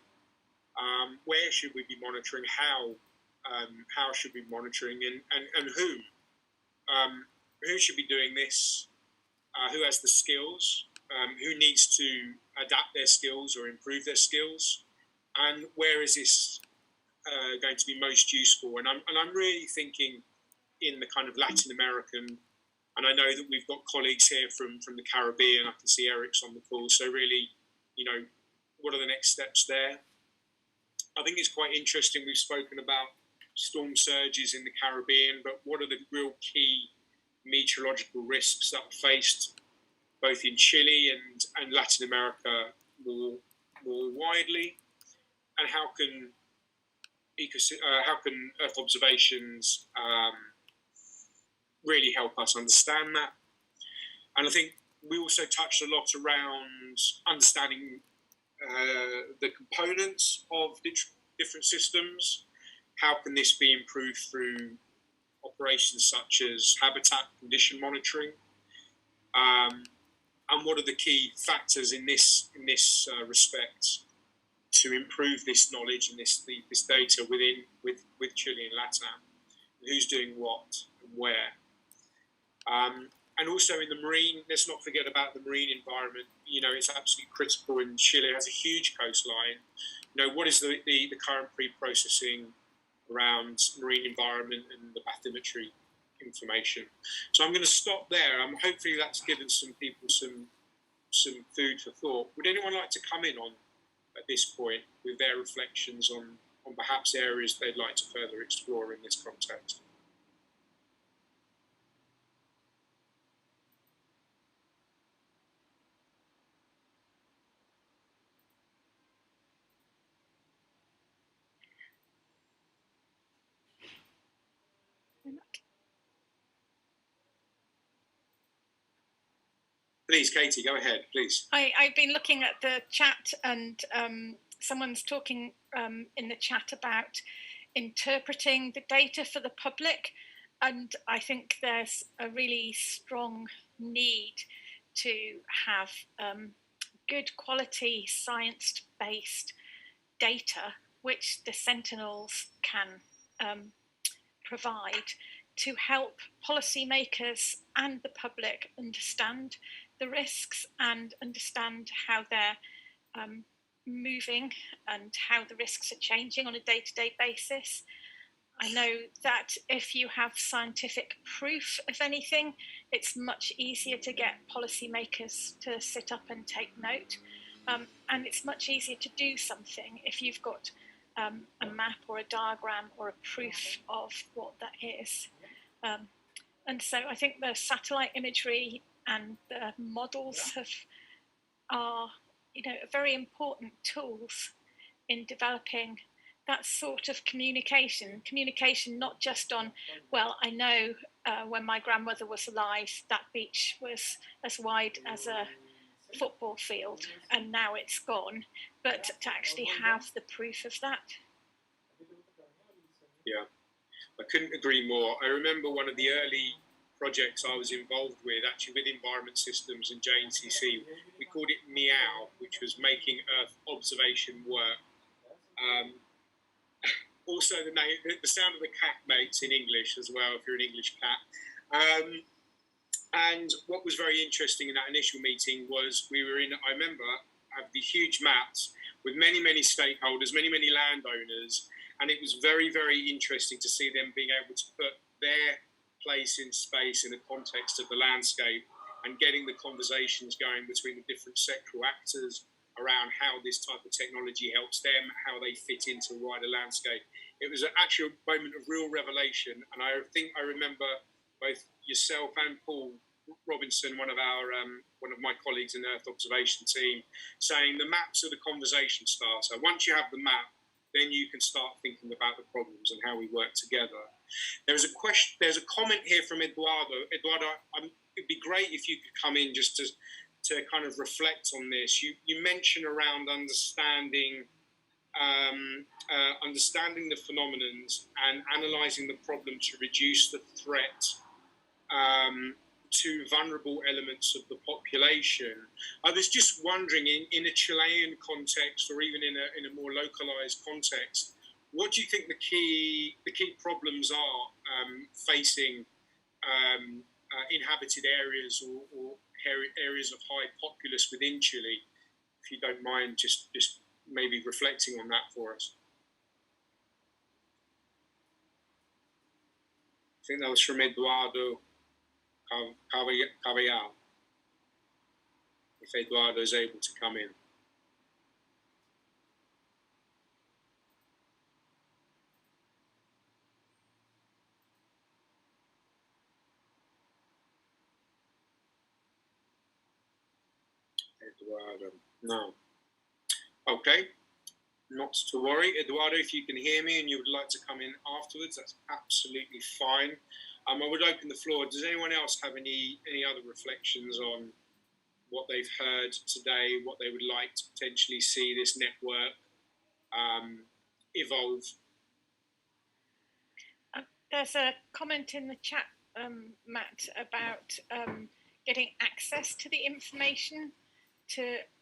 Where should we be monitoring? How should we be monitoring, and who? Who should be doing this? who has the skills, who needs to adapt their skills or improve their skills, and where is this going to be most useful. And I'm really thinking in the kind of Latin American, and I know that we've got colleagues here from the Caribbean. I can see Eric's on the call. So really, you know, what are the next steps there? I think it's quite interesting. We've spoken about storm surges in the Caribbean, but what are the real key meteorological risks that are faced both in Chile and Latin America more widely? And how can Earth observations really help us understand that? And I think we also touched a lot around understanding the components of different systems. How can this be improved through operations such as habitat condition monitoring? And what are the key factors in this respect to improve this knowledge and this data with Chile and LATAM? Who's doing what and where? And also in the marine, let's not forget about the marine environment. You know, it's absolutely critical, and Chile has a huge coastline. You know, what is the current pre-processing around marine environment and the bathymetry information? So I'm going to stop there. Hopefully that's given some people some food for thought. Would anyone like to come in on at this point with their reflections on perhaps areas they'd like to further explore in this context? Please, Katie, go ahead, please. I've been looking at the chat, and someone's talking in the chat about interpreting the data for the public. And I think there's a really strong need to have good quality science-based data, which the Sentinels can provide to help policymakers and the public understand the risks and understand how they're moving and how the risks are changing on a day-to-day basis. I know that if you have scientific proof of anything, it's much easier to get policymakers to sit up and take note. And it's much easier to do something if you've got a map or a diagram or a proof of what that is. And so I think the satellite imagery and the models are, you know, very important tools in developing that sort of communication not just on, well, I know when my grandmother was alive, that beach was as wide as a football field and now it's gone, but to actually have the proof of that. Yeah, I couldn't agree more. I remember one of the early projects I was involved with, actually with Environment Systems and JNCC, we called it MEOW, which was Making Earth Observation Work. Also the sound of the cat mates in English as well, if you're an English cat. And what was very interesting in that initial meeting was I remember, have the huge maps with many, many stakeholders, many, many landowners, and it was very, very interesting to see them being able to put their place in space in the context of the landscape and getting the conversations going between the different sectoral actors around how this type of technology helps them, how they fit into the wider landscape. It was an actual moment of real revelation, and I think I remember both yourself and Paul Robinson, one of my colleagues in the Earth observation team, saying the maps are the conversation starter. Once you have the map, then you can start thinking about the problems and how we work together. There's a comment here from Eduardo. Eduardo, it'd be great if you could come in just to kind of reflect on this. You mentioned around understanding the phenomenons and analysing the problem to reduce the threat to vulnerable elements of the population. I was just wondering, in a Chilean context or even in a more localised context, what do you think the key problems are facing inhabited areas or areas of high populace within Chile. If you don't mind, just maybe reflecting on that for us. I think that was from Eduardo Caballal, if Eduardo is able to come in. Eduardo, no. Okay, not to worry. Eduardo, if you can hear me and you would like to come in afterwards, that's absolutely fine. I would open the floor. Does anyone else have any other reflections on what they've heard today, what they would like to potentially see this network evolve? There's a comment in the chat, Matt, about getting access to the information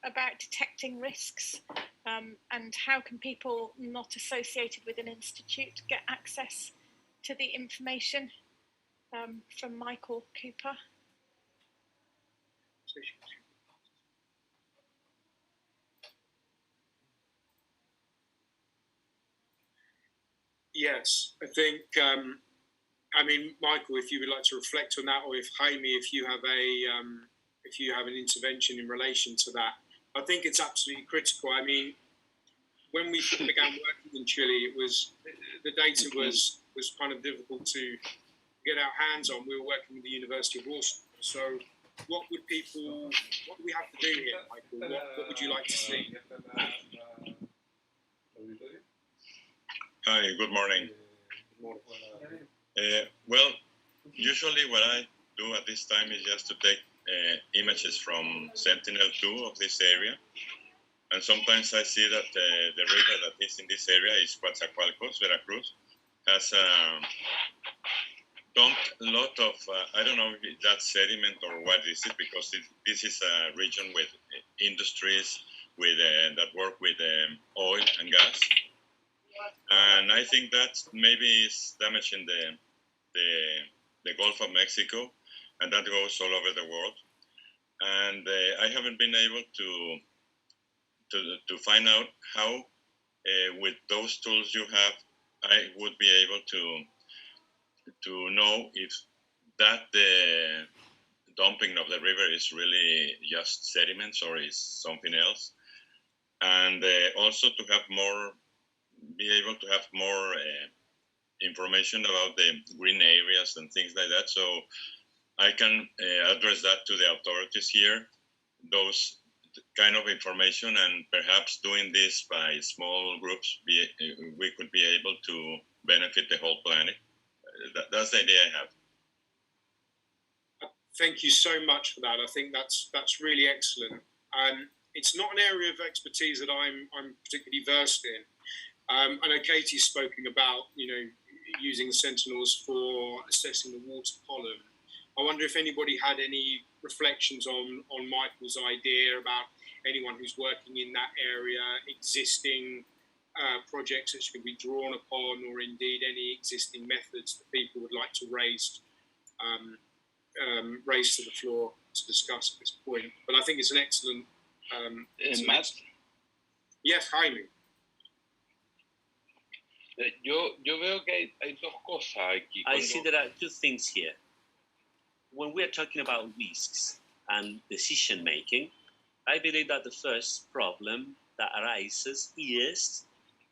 about detecting risks, and how can people not associated with an institute get access to the information, from Michael Cooper. Yes, I think, Michael, if you would like to reflect on that, or if Jaime, if you have an intervention in relation to that, I think it's absolutely critical. I mean, when we began working in Chile, the data was kind of difficult to get our hands on. We were working with the University of Warsaw. So what do we have to do here, Michael? What would you like to see? Hi, good morning. Well, usually what I do at this time is just to take images from Sentinel-2 of this area. And sometimes I see that the river that is in this area is Coatzacoalcos, Veracruz, has dumped a lot of, I don't know if that's sediment or what is it, because this is a region with industries that work with oil and gas. And I think that maybe is damaging the Gulf of Mexico, and that goes all over the world. And I haven't been able to find out how, with those tools you have, I would be able to know if that the dumping of the river is really just sediments or is something else. And also to have be able to have more information about the green areas and things like that, so I can address that to the authorities here, those kind of information, and perhaps doing this by small groups, we could be able to benefit the whole planet. That's the idea I have. Thank you so much for that. I think that's really excellent. It's not an area of expertise that I'm particularly versed in. I know Katie's spoken about, using sentinels for assessing the water column. I wonder if anybody had any reflections on Michael's idea about anyone who's working in that area, existing projects that can be drawn upon, or indeed any existing methods that people would like to raise to the floor to discuss at this point. But I think it's an excellent... Matt? Yes, Jaime. Yo veo que hay dos cosas aquí. I see there are two things here. When we are talking about risks and decision making, I believe that the first problem that arises is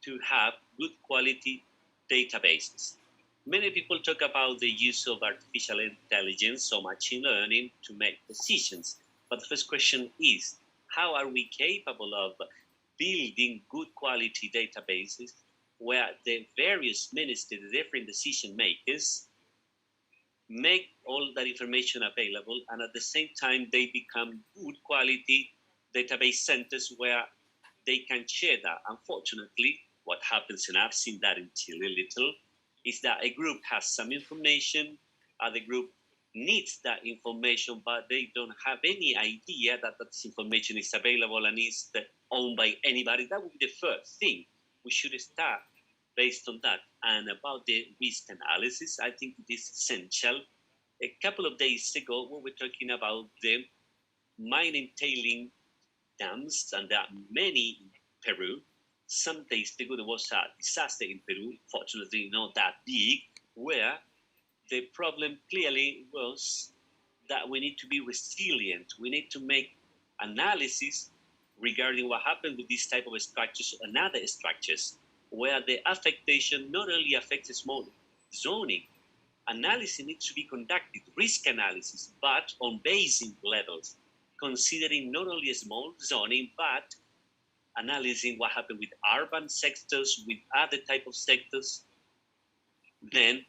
to have good quality databases. Many people talk about the use of artificial intelligence or machine learning to make decisions. But the first question is, how are we capable of building good quality databases where the various ministers, the different decision makers, make all that information available, and at the same time they become good quality database centers where they can share that. Unfortunately, what happens, and I've seen that in Chile a little, is that a group has some information, other group needs that information, but they don't have any idea that this information is available and is owned by anybody. That would be the first thing. We should start based on that. And about the risk analysis, I think it is essential. A couple of days ago, we were talking about the mining tailing dams, and there are many in Peru. Some days ago, there was a disaster in Peru, fortunately not that big, where the problem clearly was that we need to be resilient. We need to make analysis regarding what happened with this type of structures and other structures, where the affectation not only affects small zoning. Analysis needs to be conducted, risk analysis, but on basin levels, considering not only small zoning, but analyzing what happened with urban sectors, with other type of sectors. Then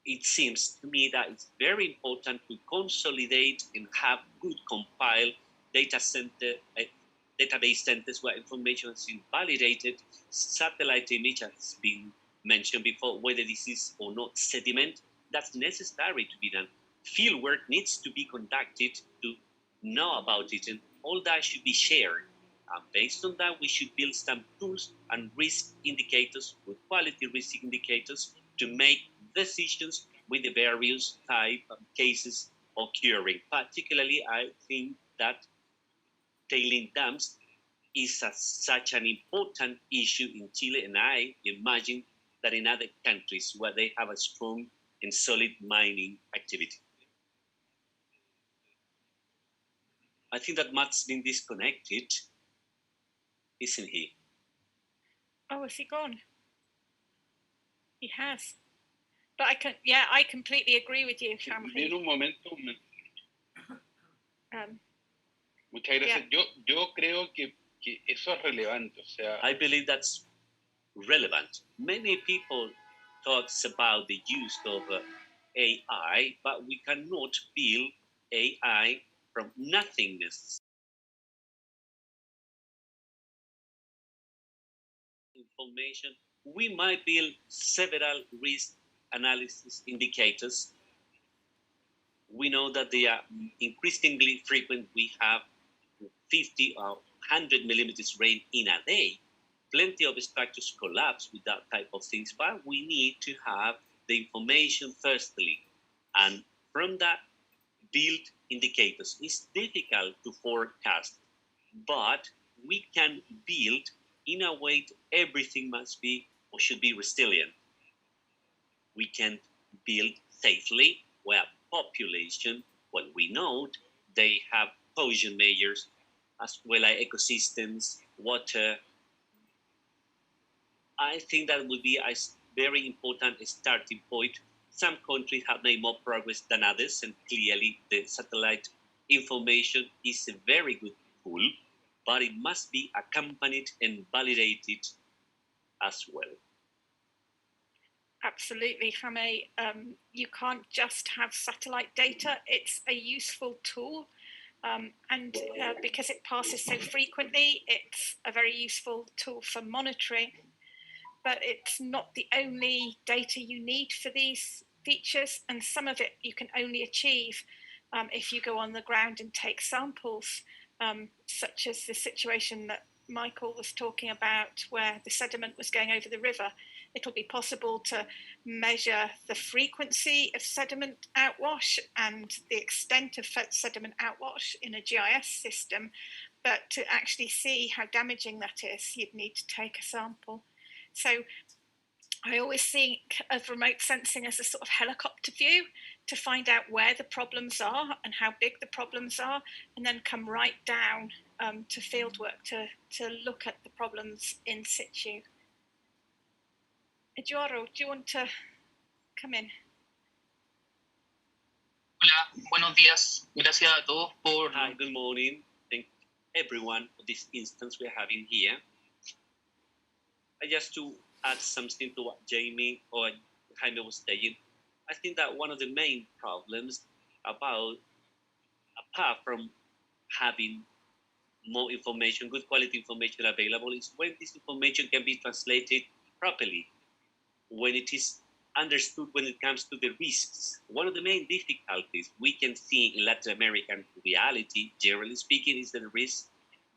it seems to me that it's very important to consolidate and have good compiled database centers where information has been validated. Satellite image has been mentioned before, whether this is or not sediment. That's necessary to be done. Field work needs to be conducted to know about it, and all that should be shared. And based on that, we should build some tools and risk indicators, good quality risk indicators, to make decisions with the various type of cases occurring. Particularly, I think that tailing dams is such an important issue in Chile, and I imagine that in other countries where they have a strong and solid mining activity. I think that Matt's been disconnected, isn't he? Oh, has he gone? He has. But I completely agree with you, Shamsi. En un momento. Muchas gracias. Yeah. Yo creo que eso es relevante. O sea, I believe that's relevant. Many people talk about the use of AI, but we cannot build AI from nothingness. Information. We might build several risk analysis indicators. We know that they are increasingly frequent. We have 50 or 100 millimeters rain in a day. Plenty of structures collapse with that type of things, but we need to have the information firstly, and from that build indicators. It's difficult to forecast, but we can build in a way that everything must be or should be resilient. We can build safely where population, well, we know they have pollution measures as well as ecosystems, water. I think that would be a very important starting point. Some countries have made more progress than others, and clearly the satellite information is a very good tool, but it must be accompanied and validated as well. Absolutely, Jaime. You can't just have satellite data. It's a useful tool. And because it passes so frequently, it's a very useful tool for monitoring. But it's not the only data you need for these features. And some of it you can only achieve if you go on the ground and take samples, such as the situation that Michael was talking about, where the sediment was going over the river. It'll be possible to measure the frequency of sediment outwash and the extent of sediment outwash in a GIS system, but to actually see how damaging that is, you'd need to take a sample. So I always think of remote sensing as a sort of helicopter view to find out where the problems are and how big the problems are, and then come right down to field work to look at the problems in situ. Eduardo, do you want to come in? Hola, buenos días. Gracias a todos por... Hi, good morning. Thank everyone for this instance we're having here. Just to add something to what Jamie or Jaime was saying, I think that one of the main problems about, apart from having more information, good quality information available, is when this information can be translated properly, when it is understood when it comes to the risks. One of the main difficulties we can see in Latin American reality, generally speaking, is the risk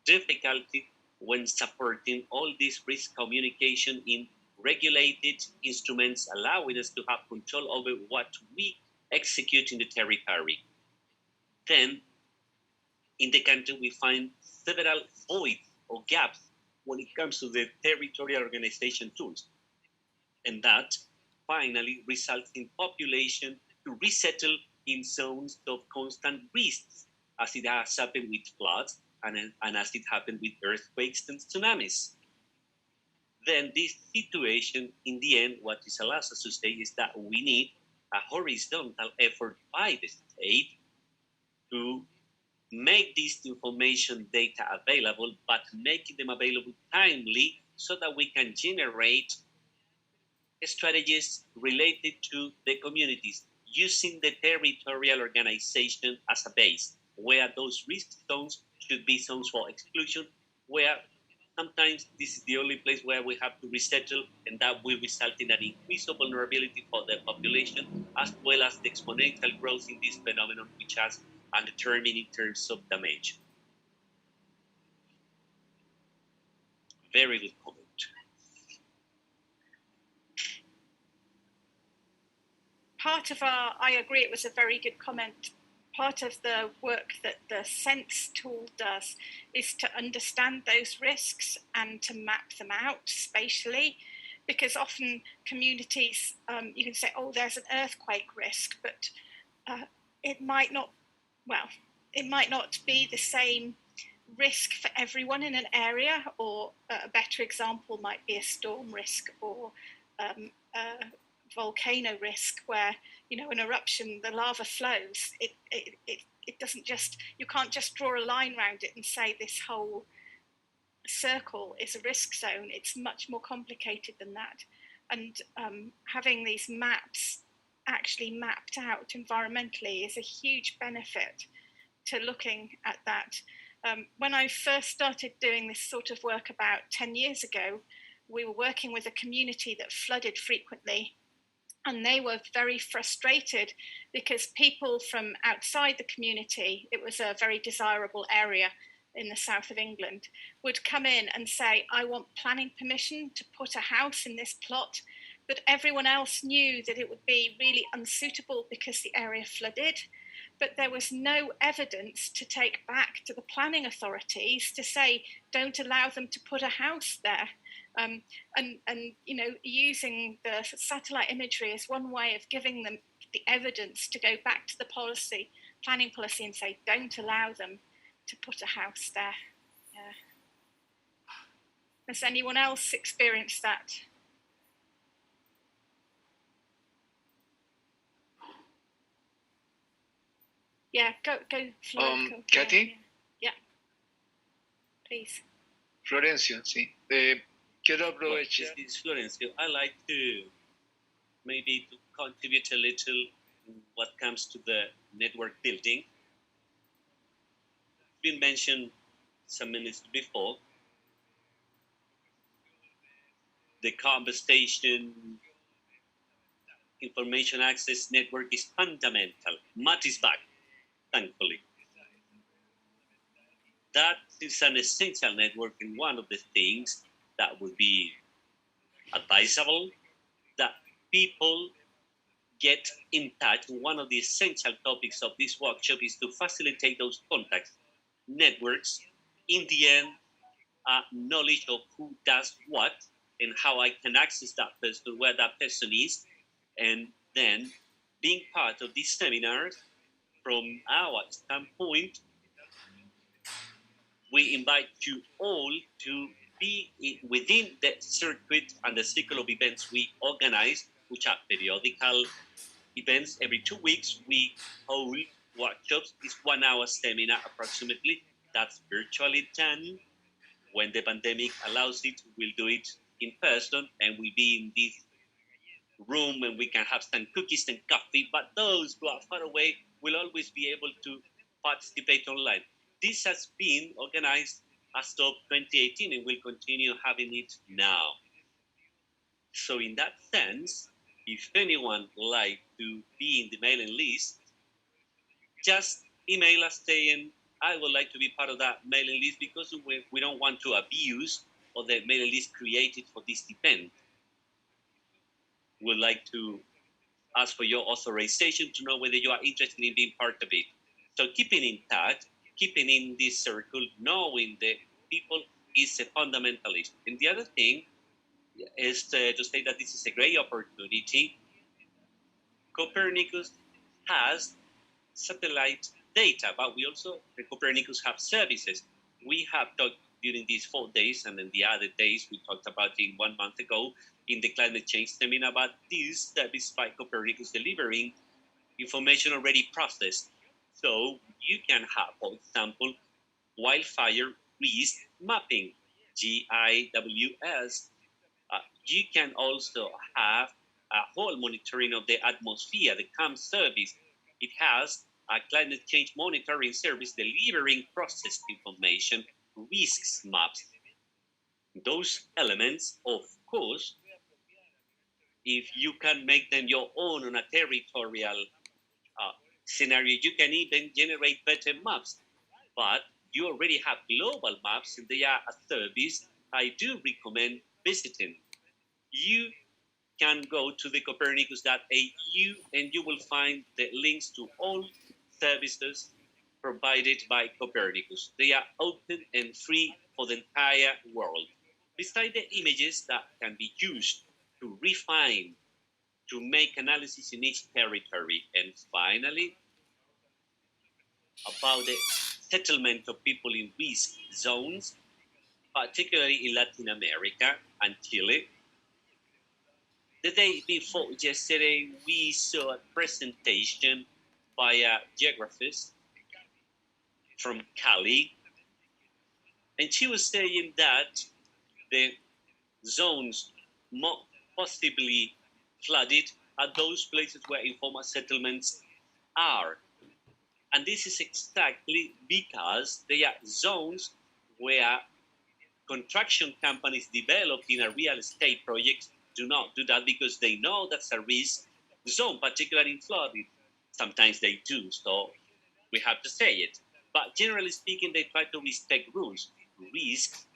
difficulty when supporting all this risk communication in regulated instruments, allowing us to have control over what we execute in the territory. Then in the country, we find several voids or gaps when it comes to the territorial organization tools. And that finally results in population to resettle in zones of constant risks, as it has happened with floods and as it happened with earthquakes and tsunamis. Then this situation, in the end, what this allows us to say is that we need a horizontal effort by the state to make this information data available, but making them available timely so that we can generate strategies related to the communities using the territorial organization as a base, where those risk zones should be zones for exclusion, where sometimes this is the only place where we have to resettle, and that will result in an increase of vulnerability for the population, as well as the exponential growth in this phenomenon, which has undetermined in terms of damage. Very good comment. Part of I agree, it was a very good comment. Part of the work that the Sense tool does is to understand those risks and to map them out spatially, because often communities, you can say, oh, there's an earthquake risk, but it might not be the same risk for everyone in an area, or a better example might be a storm risk or volcano risk, where an eruption, the lava flows, it doesn't just, you can't just draw a line around it and say this whole circle is a risk zone. It's much more complicated than that, and having these maps actually mapped out environmentally is a huge benefit to looking at that. When I first started doing this sort of work about 10 years ago, we were working with a community that flooded frequently. And they were very frustrated because people from outside the community, it was a very desirable area in the south of England, would come in and say, I want planning permission to put a house in this plot, but everyone else knew that it would be really unsuitable because the area flooded. But there was no evidence to take back to the planning authorities to say, don't allow them to put a house there. And using the satellite imagery is one way of giving them the evidence to go back to the planning policy and say, don't allow them to put a house there. Yeah. Has anyone else experienced that? Yeah, go, Floyd. Kathy? Yeah. Please. Florencio, sí. Quiero aprovechar. This is Florencio. I like to maybe to contribute a little in what comes to the network building. It's been mentioned some minutes before. The conversation information access network is fundamental. Matt is back, thankfully. That is an essential network, and one of the things that would be advisable that people get in touch. One of the essential topics of this workshop is to facilitate those contacts, networks, in the end, knowledge of who does what and how I can access that person, where that person is, and then being part of these seminars from our standpoint, we invite you all to be within the circuit and the cycle of events we organize, which are periodical events. Every 2 weeks, we hold workshops. It's 1 hour seminar approximately. That's virtually done. When the pandemic allows it, we'll do it in person, and we'll be in this room and we can have some cookies and coffee. But those who are far away will always be able to participate online. This has been organized as of 2018 and will continue having it now. So in that sense, if anyone would like to be in the mailing list, just email us saying, I would like to be part of that mailing list, because we don't want to abuse of the mailing list created for this event. We'd like to ask for your authorization to know whether you are interested in being part of it. So keeping in touch, keeping in this circle, knowing that people is a fundamentalist. And the other thing is to say that this is a great opportunity. Copernicus has satellite data, but we also, Copernicus, have services. We have talked during these 4 days, and then the other days we talked about in 1 month ago in the climate change seminar about this service by Copernicus delivering information already processed. So you can have, for example, wildfire risk mapping, GIWS. You can also have a whole monitoring of the atmosphere, the CAM service. It has a climate change monitoring service delivering processed information, risks maps. Those elements, of course, if you can make them your own on a territorial scenario, you can even generate better maps. But you already have global maps, and they are a service I do recommend visiting. You can go to the copernicus.au and you will find the links to all services provided by Copernicus. They are open and free for the entire world. Besides the images that can be used to refine, to make analysis in each territory. And finally, about the settlement of people in risk zones, particularly in Latin America and Chile. The day before yesterday, we saw a presentation by a geographist from Cali, and she was saying that the zones more possibly flooded are those places where informal settlements are. And this is exactly because they are zones where construction companies developing a real estate project do not do that because they know that's a risk zone, particularly in flooding. Sometimes they do, so we have to say it. But generally speaking, they try to respect rules. Risks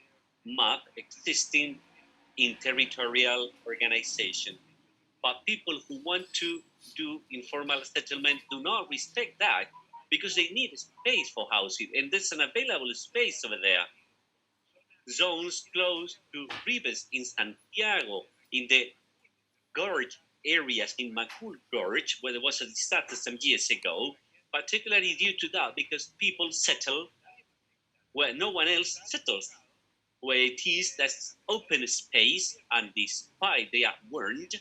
map existing in territorial organization. But people who want to do informal settlement do not respect that because they need space for housing, and there's an available space over there. Zones close to rivers in Santiago, in the gorge areas in Macul Gorge, where there was a disaster some years ago, particularly due to that, because people settle where no one else settles, where it is that open space, and despite they are warned,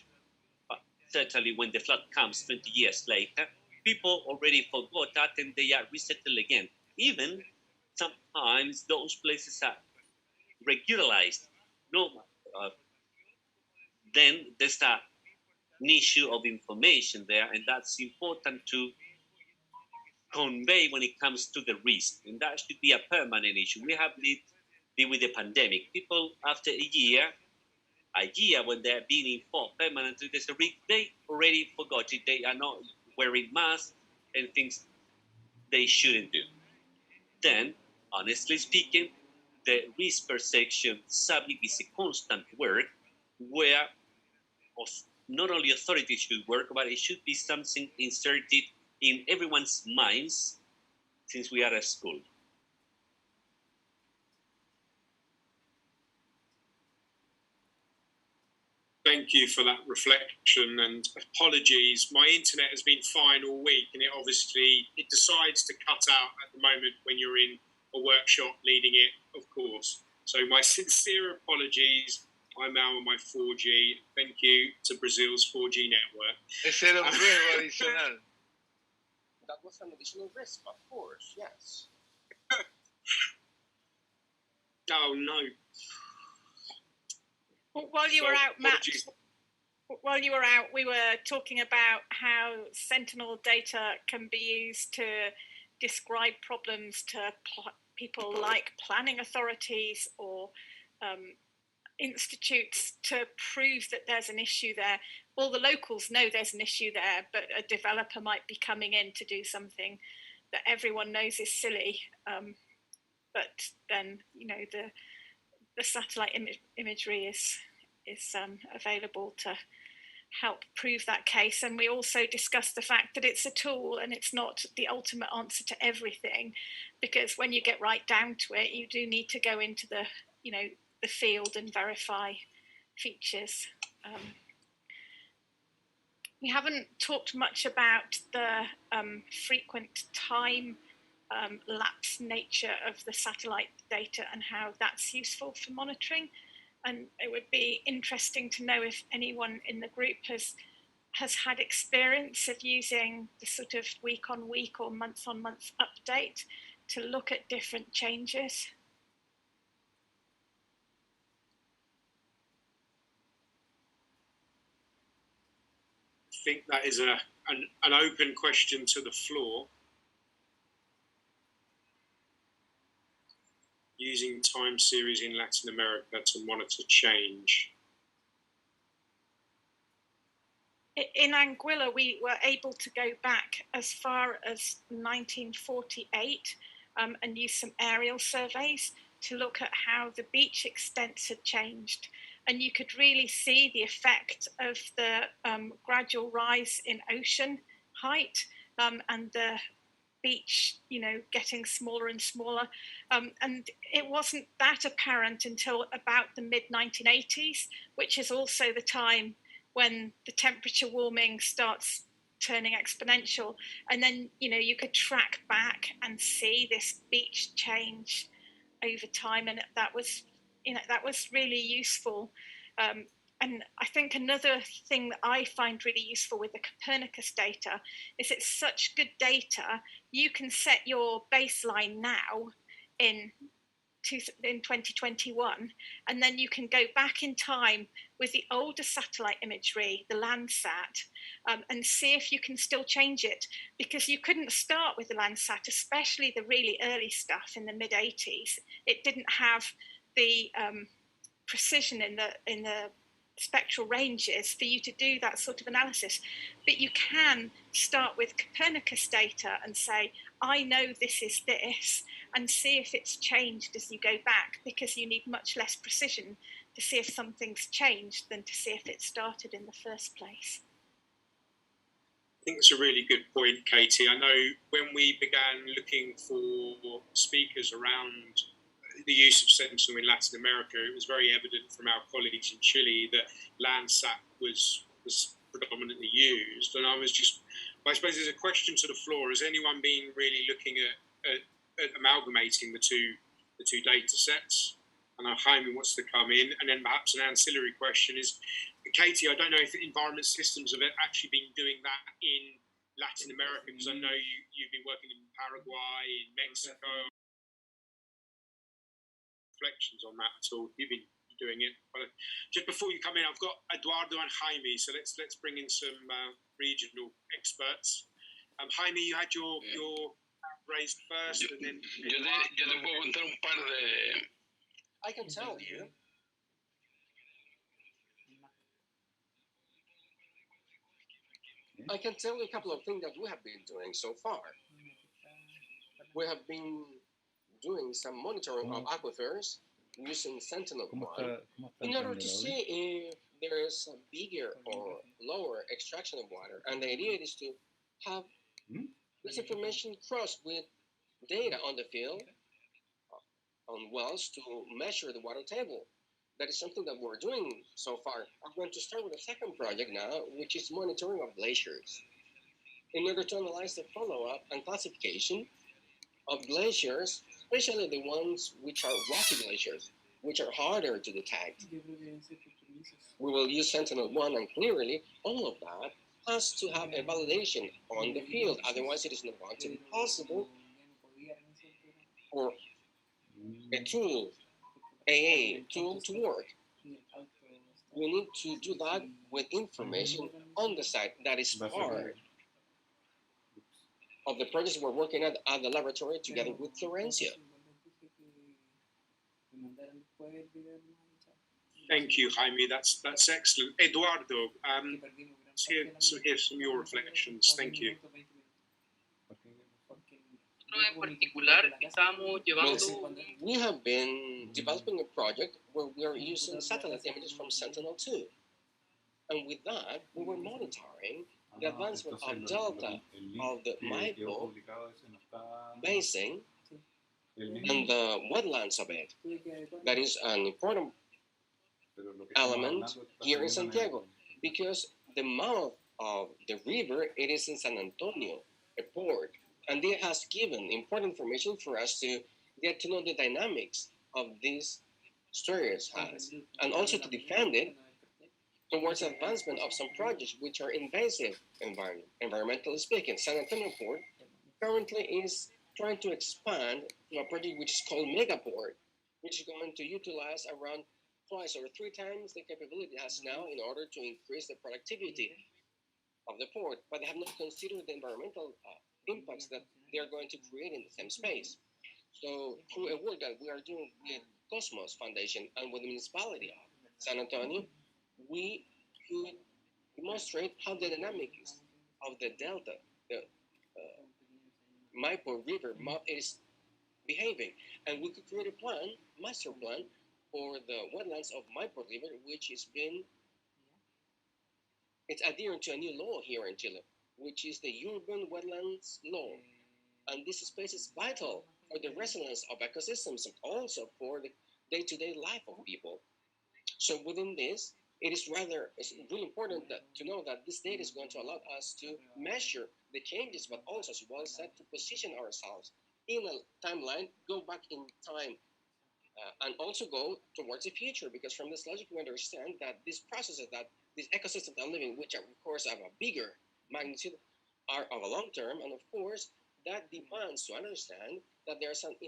but certainly when the flood comes 20 years later, people already forgot that and they are resettled again. Even sometimes those places are regularized. No, then there's an issue of information there, and that's important to convey when it comes to the risk, and that should be a permanent issue. We have deal with the pandemic. People after a year when they're being informed permanently there's a risk, they already forgot it. They are not wearing masks and things they shouldn't do. Then, honestly speaking, the risk perception subject is a constant work where not only authorities should work, but it should be something inserted in everyone's minds since we are at school. Thank you for that reflection, and apologies. My internet has been fine all week, and it decides to cut out at the moment when you're in a workshop leading it, of course. So my sincere apologies. I'm now on my 4G. Thank you to Brazil's 4G network. Ese era un riesgo adicional. That was an additional risk, of course, yes. Oh, no. While you were out, Matt, while you were out, we were talking about how Sentinel data can be used to describe problems to people like planning authorities or institutes to prove that there's an issue there. All the locals know there's an issue there, but a developer might be coming in to do something that everyone knows is silly. But then, the satellite imagery is available to help prove that case. And we also discussed the fact that it's a tool and it's not the ultimate answer to everything, because when you get right down to it, you do need to go into the, you know, the field and verify features. We haven't talked much about the frequent time lapse nature of the satellite data and how that's useful for monitoring. And it would be interesting to know if anyone in the group has had experience of using the sort of week on week or month on month update to look at different changes. I think that is an open question to the floor. Using time series in Latin America to monitor change. In Anguilla, we were able to go back as far as 1948 and use some aerial surveys to look at how the beach extents had changed. And you could really see the effect of the gradual rise in ocean height and the beach, you know, getting smaller and smaller. And it wasn't that apparent until about the mid-1980s, which is also the time when the temperature warming starts turning exponential. And then, you know, you could track back and see this beach change over time. And that was, you know, that was really useful. And I think another thing that I find really useful with the Copernicus data is it's such good data. You can set your baseline now in 2021, and then you can go back in time with the older satellite imagery, the Landsat, and see if you can still change it, because you couldn't start with the Landsat, especially the really early stuff in the mid-80s. It didn't have the precision in the spectral ranges for you to do that sort of analysis. But you can start with Copernicus data and say, I know this is this, and see if it's changed as you go back, because you need much less precision to see if something's changed than to see if it started in the first place. I think it's a really good point, Katie. I know when we began looking for speakers around the use of Sentinel in Latin America, it was very evident from our colleagues in Chile that Landsat was predominantly used. And I suppose there's a question to the floor. Has anyone been really looking at amalgamating the two data sets? And Jaime wants to come in. And then perhaps an ancillary question is, Katie, I don't know if Environment Systems have actually been doing that in Latin America, because I know you've been working in Paraguay, in Mexico. Reflections on that at all? You've been doing it. But just before you come in, I've got Eduardo and Jaime, so let's bring in some regional experts. Jaime, you had your raised first, and then yo te puedo contar un par de. I can tell you. I can tell you a couple of things that we have been doing so far. We have been doing some monitoring of aquifers using Sentinel-1 in order to see if there is a bigger or lower extraction of water. And the idea is to have this information crossed with data on the field, on wells, to measure the water table. That is something that we're doing so far. I'm going to start with a second project now, which is monitoring of glaciers, in order to analyze the follow-up and classification of glaciers, especially the ones which are rocky glaciers, which are harder to detect. We will use Sentinel-1, and clearly all of that has to have a validation on the field. Otherwise, it is not going to be possible for a tool, AA tool, to work. We need to do that with information on the site that is part of the projects we're working at the laboratory together with Florencia. Thank you, Jaime. That's excellent. Eduardo, let's hear some of your reflections. Thank you. We have been developing a project where we are using satellite images from Sentinel-2. And with that, we were monitoring the advancement of delta of the Maipo basin and the wetlands of it. That is an important element here in Santiago, because the mouth of the river, it is in San Antonio, a port, and it has given important information for us to get to know the dynamics of these stories has, and also to defend it towards advancement of some projects which are invasive environmentally speaking. San Antonio Port currently is trying to expand to a project which is called Megaport, which is going to utilize around twice or three times the capability it has now in order to increase the productivity of the port, but they have not considered the environmental impacts that they are going to create in the same space. So through a work that we are doing with Cosmos Foundation and with the municipality of San Antonio, we could demonstrate how the dynamics of the delta, the Maipo River map is behaving. And we could create a plan, master plan, for the wetlands of Maipo River, which is it's adhering to a new law here in Chile, which is the Urban Wetlands Law. And this space is vital for the resilience of ecosystems and also for the day-to-day life of people. So within this, it's really important to know that this data is going to allow us to measure the changes, but also, as well said, to position ourselves in a timeline, go back in time, and also go towards the future, because from this logic, we understand that these processes, that these ecosystems are living, which are, of course, of a bigger magnitude, are of a long term, and of course, that demands to understand that there are some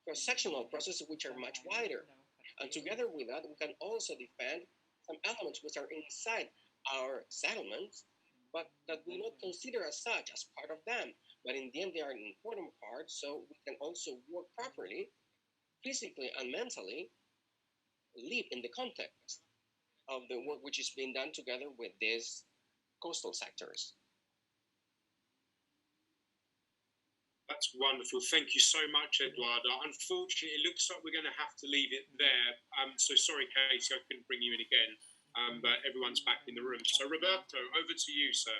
cross-sectional processes which are much wider. And together with that, we can also defend some elements which are inside our settlements, but that we not consider as such as part of them. But in the end, they are an important part, so we can also work properly, physically and mentally, live in the context of the work which is being done together with these coastal sectors. That's wonderful. Thank you so much, Eduardo. Unfortunately, it looks like we're going to have to leave it there. So sorry, Casey, I couldn't bring you in again, but everyone's back in the room. So Roberto, over to you, sir.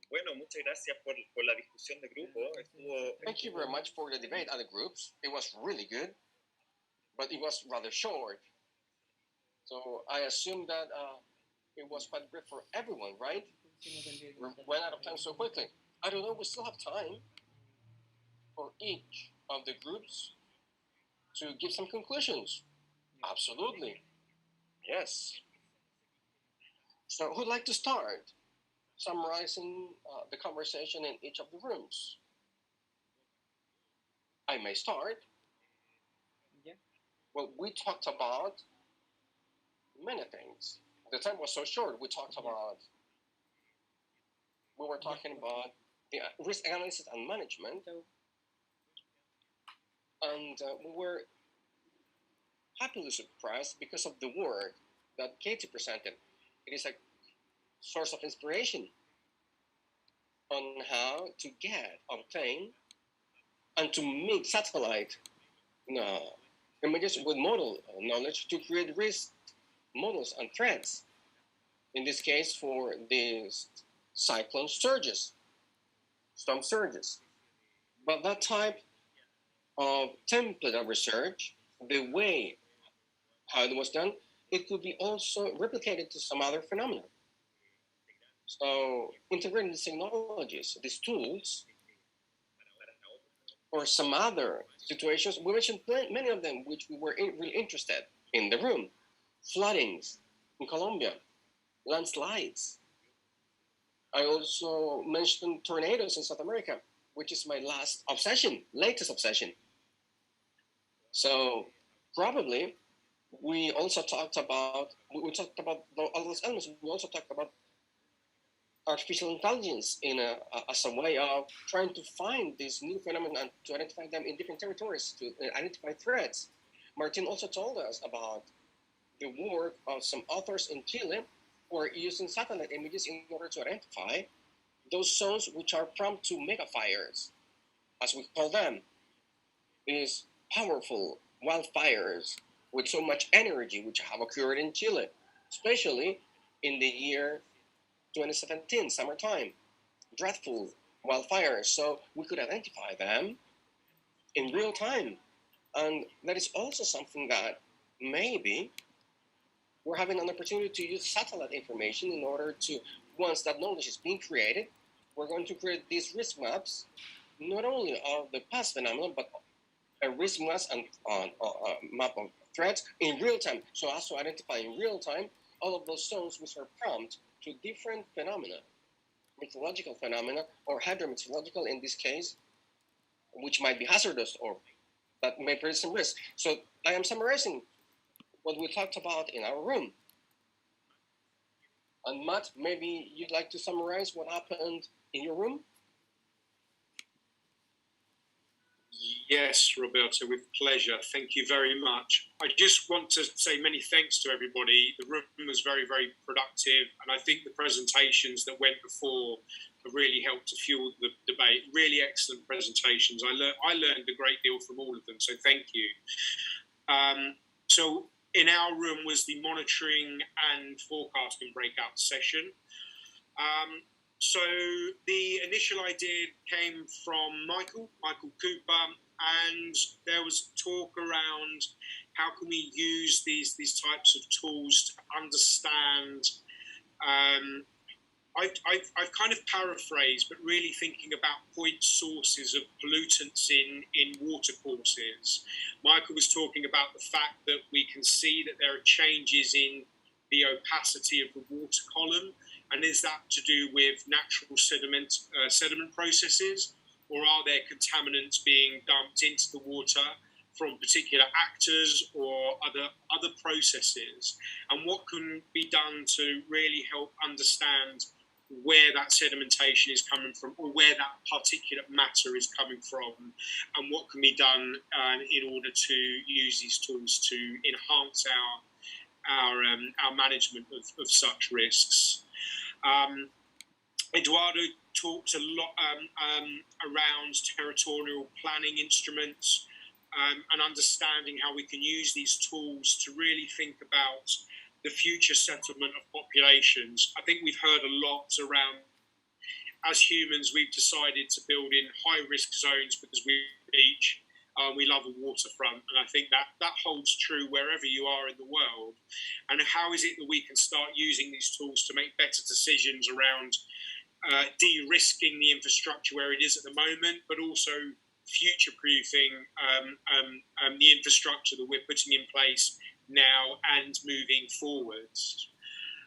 Bueno, muchas gracias por la discusión de grupo. Thank you very much for the debate at the groups. It was really good, but it was rather short. So I assume that it was quite brief for everyone, right? We went out of time so quickly. I don't know, we still have time for each of the groups to give some conclusions. Absolutely. Yes. So who'd like to start summarizing the conversation in each of the rooms? I may start. Yeah. Well, we talked about many things. The time was so short. We were talking about the risk analysis and management, and we were happily surprised because of the work that Katie presented. It is a source of inspiration on how to obtain, and to mix satellite images with model knowledge to create risk models and threats. In this case, for these cyclone surges, storm surges. But that type of template of research, the way how it was done, it could be also replicated to some other phenomena. So integrating these technologies, these tools, or some other situations, we mentioned many of them which we were really interested in the room. Floodings in Colombia, landslides. I also mentioned tornadoes in South America, which is my latest obsession. So probably we also talked about all those elements. We also talked about artificial intelligence as a way of trying to find these new phenomena and to identify them in different territories, to identify threats. Martin also told us about the work of some authors in Chile who are using satellite images in order to identify those zones which are prone to megafires, as we call them. These powerful wildfires with so much energy, which have occurred in Chile, especially in the year 2017, summertime, dreadful wildfires. So we could identify them in real time. And that is also something that maybe we're having an opportunity to use satellite information in order to, once that knowledge is being created, we're going to create these risk maps, not only of the past phenomenon, but a risk maps and map of threats in real time, so as to identify in real time all of those zones which are prompt to different phenomena, meteorological phenomena or hydrometeorological in this case, which might be hazardous or that may present some risk. So I am summarizing what we talked about in our room. And Matt, maybe you'd like to summarize what happened in your room? Yes, Roberto, with pleasure. Thank you very much. I just want to say many thanks to everybody. The room was very, very productive, and I think the presentations that went before have really helped to fuel the debate. Really excellent presentations. I learned a great deal from all of them, so thank you. So in our room was the monitoring and forecasting breakout session. So the initial idea came from Michael Cooper, and there was talk around how can we use these types of tools to understand. I've kind of paraphrased, but really thinking about point sources of pollutants in water courses. Michael was talking about the fact that we can see that there are changes in the opacity of the water column. And is that to do with natural sediment processes, or are there contaminants being dumped into the water from particular actors or other processes? And what can be done to really help understand where that sedimentation is coming from, or where that particulate matter is coming from, and what can be done in order to use these tools to enhance our management of such risks. Eduardo talked a lot around territorial planning instruments and understanding how we can use these tools to really think about the future settlement of populations. I think we've heard a lot around, as humans, we've decided to build in high-risk zones because we love a waterfront, and I think that holds true wherever you are in the world. And how is it that we can start using these tools to make better decisions around de-risking the infrastructure where it is at the moment, but also future-proofing the infrastructure that we're putting in place now and moving forwards.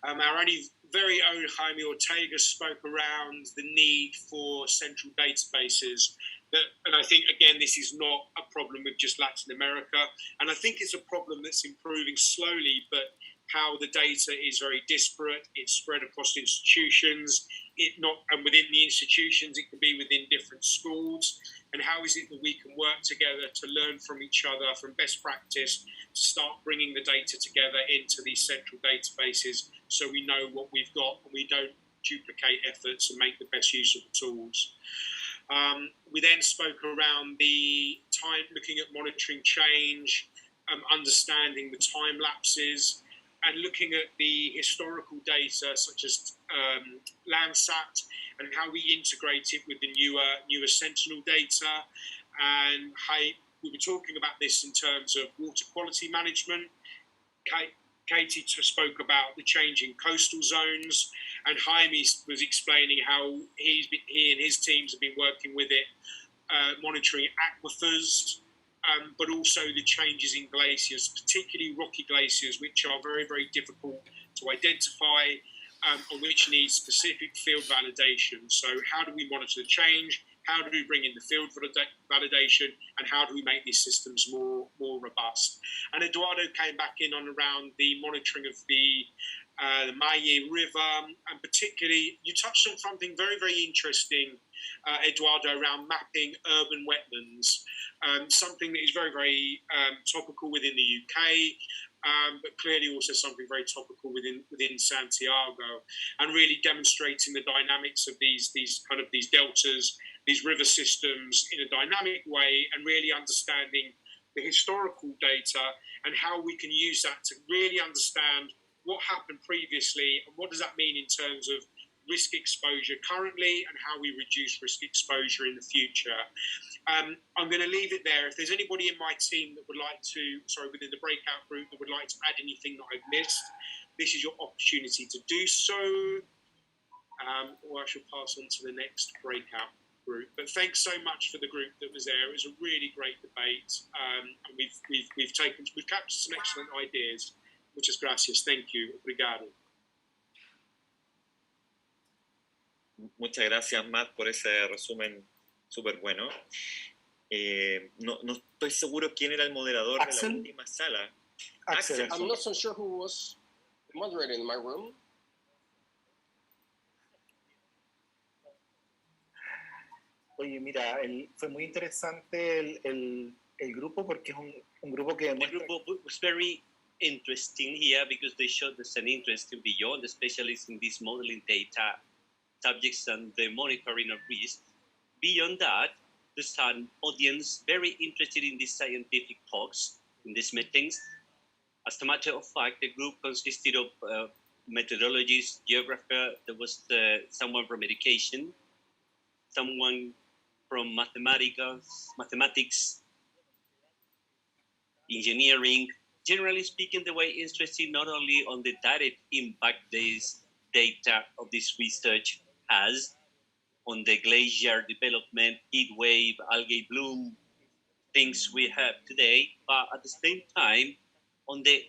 Our only very own Jaime Ortega spoke around the need for central databases. And I think, again, this is not a problem with just Latin America. And I think it's a problem that's improving slowly, but how the data is very disparate. It's spread across institutions. And within the institutions, it can be within different schools. And how is it that we can work together to learn from each other, from best practice, to start bringing the data together into these central databases so we know what we've got and we don't duplicate efforts and make the best use of the tools. We then spoke around the time, looking at monitoring change, understanding the time lapses, and looking at the historical data such as Landsat and how we integrate it with the newer Sentinel data. And we were talking about this in terms of water quality management. Katie spoke about the change in coastal zones, and Jaime was explaining how he and his teams have been working with it, monitoring aquifers, but also the changes in glaciers, particularly rocky glaciers, which are very, very difficult to identify and which need specific field validation. So how do we monitor the change? How do we bring in the field validation? And how do we make these systems more robust? And Eduardo came back in on around the monitoring of the Maye River, and particularly, you touched on something very, very interesting, Eduardo, around mapping urban wetlands, something that is very, very topical within the UK, but clearly also something very topical within Santiago, and really demonstrating the dynamics of these deltas, these river systems in a dynamic way, and really understanding the historical data and how we can use that to really understand what happened previously and what does that mean in terms of risk exposure currently and how we reduce risk exposure in the future. I'm going to leave it there. If there's anybody in my team that would like to, within the breakout group that would like to add anything that I've missed, this is your opportunity to do so. Or I shall pass on to the next breakout group. But thanks so much for the group that was there. It was a really great debate, and we've captured some excellent ideas. Muchas gracias. Thank you. Obrigado. Muchas gracias, Matt, por ese resumen súper bueno. No estoy seguro quién era el moderador de la última sala. Axel. I'm not so sure who was moderating in my room. Oye, mira, fue muy interesante el grupo porque es un grupo que The group was very interesting here because they showed us an interest in beyond the specialists in this modeling data subjects and the monitoring of risk. Beyond that, there's an audience very interested in these scientific talks, in these meetings. As a matter of fact, the group consisted of methodologists, geographer, there was someone from education, someone from mathematics, engineering. Generally speaking, they were interested not only on the direct impact this data of this research has on the glacier development, heat wave, algae bloom, things we have today, but at the same time, on the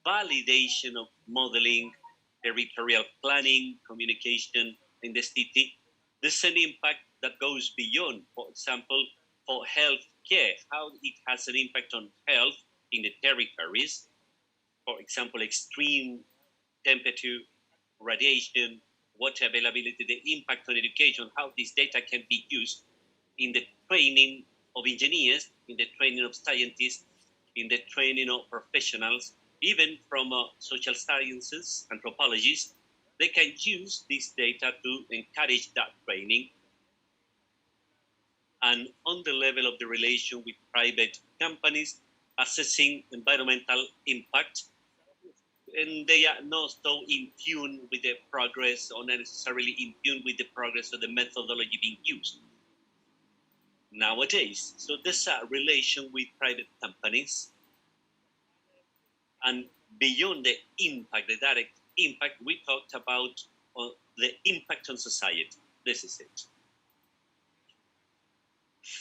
validation of modeling, territorial planning, communication in the city, there's an impact that goes beyond, for example, for health care, how it has an impact on health in the territories. For example, extreme temperature, radiation, water availability, the impact on education, how this data can be used in the training of engineers, in the training of scientists, in the training of professionals, even from social sciences, anthropologists. They can use this data to encourage that training. And on the level of the relation with private companies, assessing environmental impact, and they are not so in tune with the progress or not necessarily in tune with the progress of the methodology being used nowadays. So there's a relation with private companies. And beyond the impact, the direct impact, we talked about the impact on society. This is it.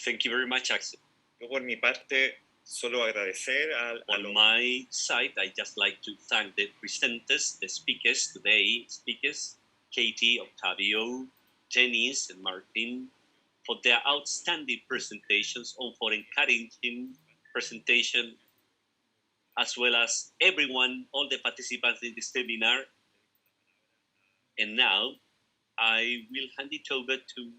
Thank you very much, Axel. Yo por mi parte, solo agradecer On my side, I just like to thank the presenters, the speakers today, Katie, Octavio, Denis, and Martin, for their outstanding presentations, and for encouraging presentation, as well as everyone, all the participants in the seminar. And now, I will hand it over to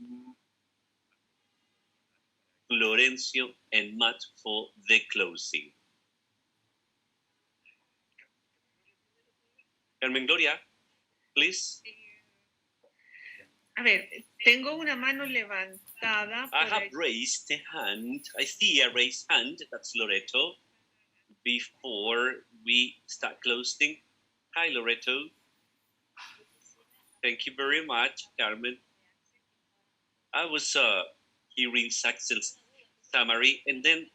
Florencio and Matt for the closing. Carmen Gloria, please. A ver, tengo una mano levantada. I have raised a hand. I see a raised hand. That's Loreto. Before we start closing. Hi, Loreto. Thank you very much, Carmen. I was hearing Axel's summary, and then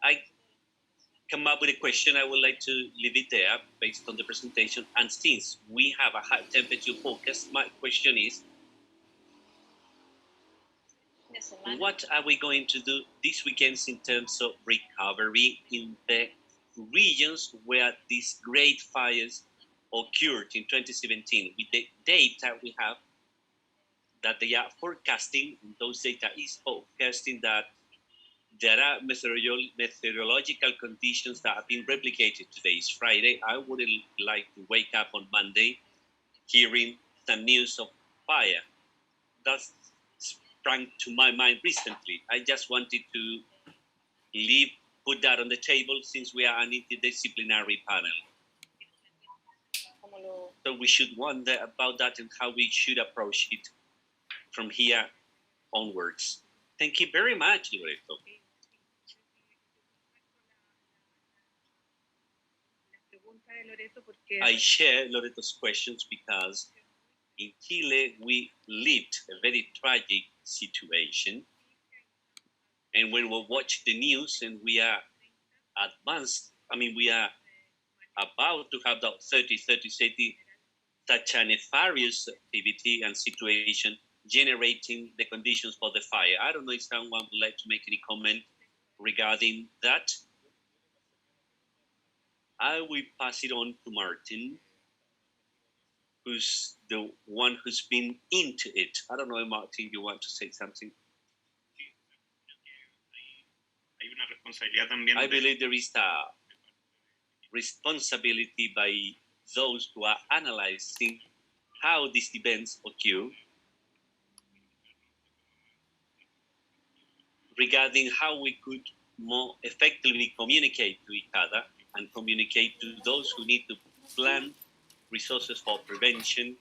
I come up with a question. I would like to leave it there based on the presentation. And since we have a high temperature forecast, my question is, what are we going to do this weekend in terms of recovery in the regions where these great fires occurred in 2017? With the data we have, that they are forecasting, those data is forecasting that there are meteorological conditions that have been replicated. Today is Friday. I wouldn't like to wake up on Monday hearing some news of fire. That sprang to my mind recently. I just wanted to put that on the table since we are an interdisciplinary panel. So we should wonder about that and how we should approach it from here onwards. Thank you very much, Loreto. I share Loreto's questions because in Chile we lived a very tragic situation, and when we watch the news and we are advanced, we are about to have that 30, such a nefarious activity and situation generating the conditions for the fire. I don't know if someone would like to make any comment regarding that. I will pass it on to Martin, who's the one who's been into it. I don't know, Martin, you want to say something? I believe there is a responsibility by those who are analyzing how these events occur regarding how we could more effectively communicate to each other and communicate to those who need to plan resources for prevention,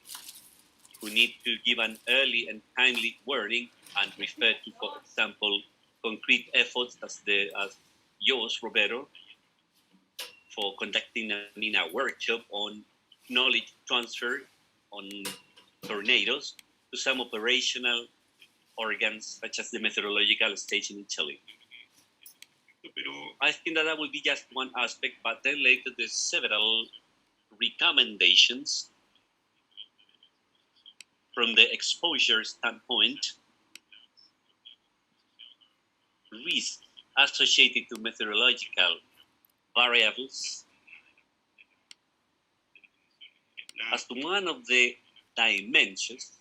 who need to give an early and timely warning and refer to, for example, concrete efforts as yours, Roberto, for conducting a workshop on knowledge transfer on tornadoes to some operational organs such as the meteorological station in Chile. I think that will be just one aspect, but then later there's several recommendations from the exposure standpoint, risks associated to meteorological variables as to one of the dimensions,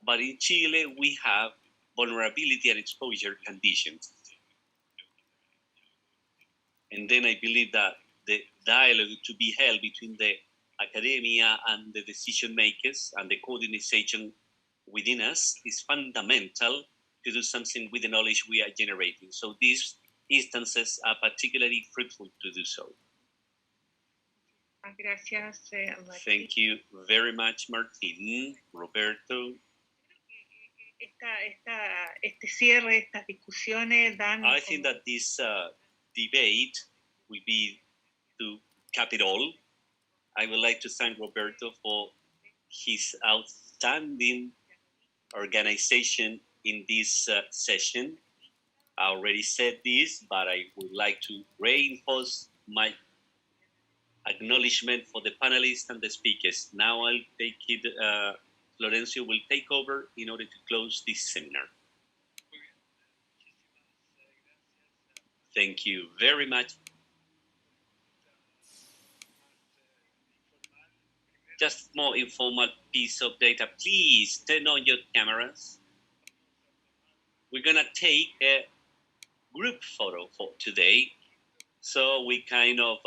but in Chile we have vulnerability and exposure conditions. And then I believe that the dialogue to be held between the academia and the decision makers and the coordination within us is fundamental to do something with the knowledge we are generating. So these instances are particularly fruitful to do so. Gracias, Martín. Thank you very much, Martin. Roberto. Este cierre, estas discusiones dan... I think that this debate will be to cap it all. I would like to thank Roberto for his outstanding organization in this session. I already said this, but I would like to reinforce my acknowledgement for the panelists and the speakers. Now I'll take it, Florencio will take over in order to close this seminar. Thank you very much. Just more informal piece of data. Please turn on your cameras. We're gonna take a group photo for today. So we kind of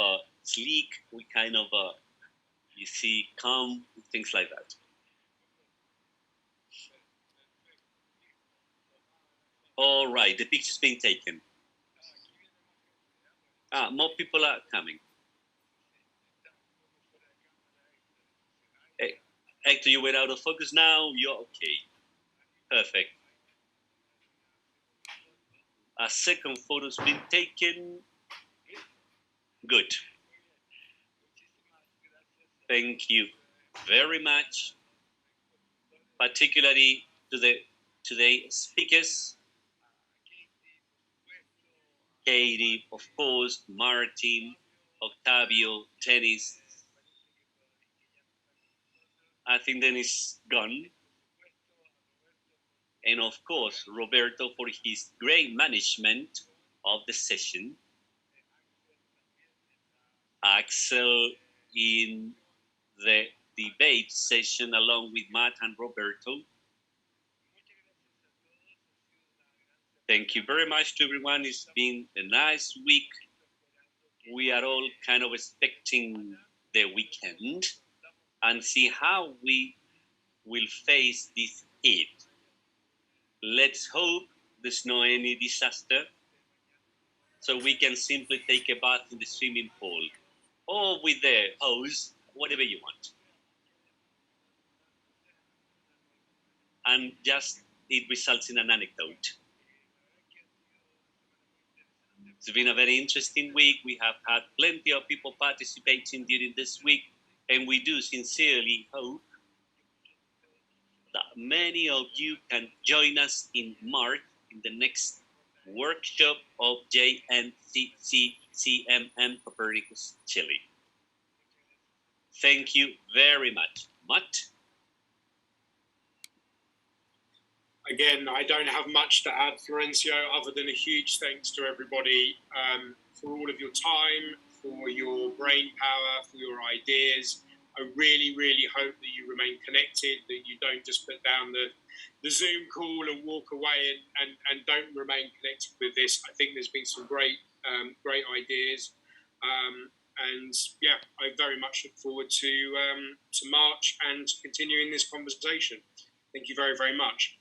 sleek, we kind of, you see, calm, things like that. All right, the picture's being taken. More people are coming. Hey, Hector, you went out of focus now. You're okay. Perfect. A second photo's been taken. Good. Thank you very much, particularly to the today's speakers. Katie, of course, Martin, Octavio, Denis. I think Denis gone. And of course, Roberto for his great management of the session. Axel in the debate session along with Matt and Roberto. Thank you very much to everyone. It's been a nice week. We are all kind of expecting the weekend and see how we will face this heat. Let's hope there's no any disaster so we can simply take a bath in the swimming pool or with the hose, whatever you want. And just it results in an anecdote. It's been a very interesting week. We have had plenty of people participating during this week, and we do sincerely hope that many of you can join us in March in the next workshop of JNCC CMM Copernicus, Chile. Thank you very much. Matt? Again, I don't have much to add, Florencio, other than a huge thanks to everybody for all of your time, for your brain power, for your ideas. I really, really hope that you remain connected, that you don't just put down the Zoom call and walk away and don't remain connected with this. I think there's been some great ideas. And yeah, I very much look forward to March and continuing this conversation. Thank you very, very much.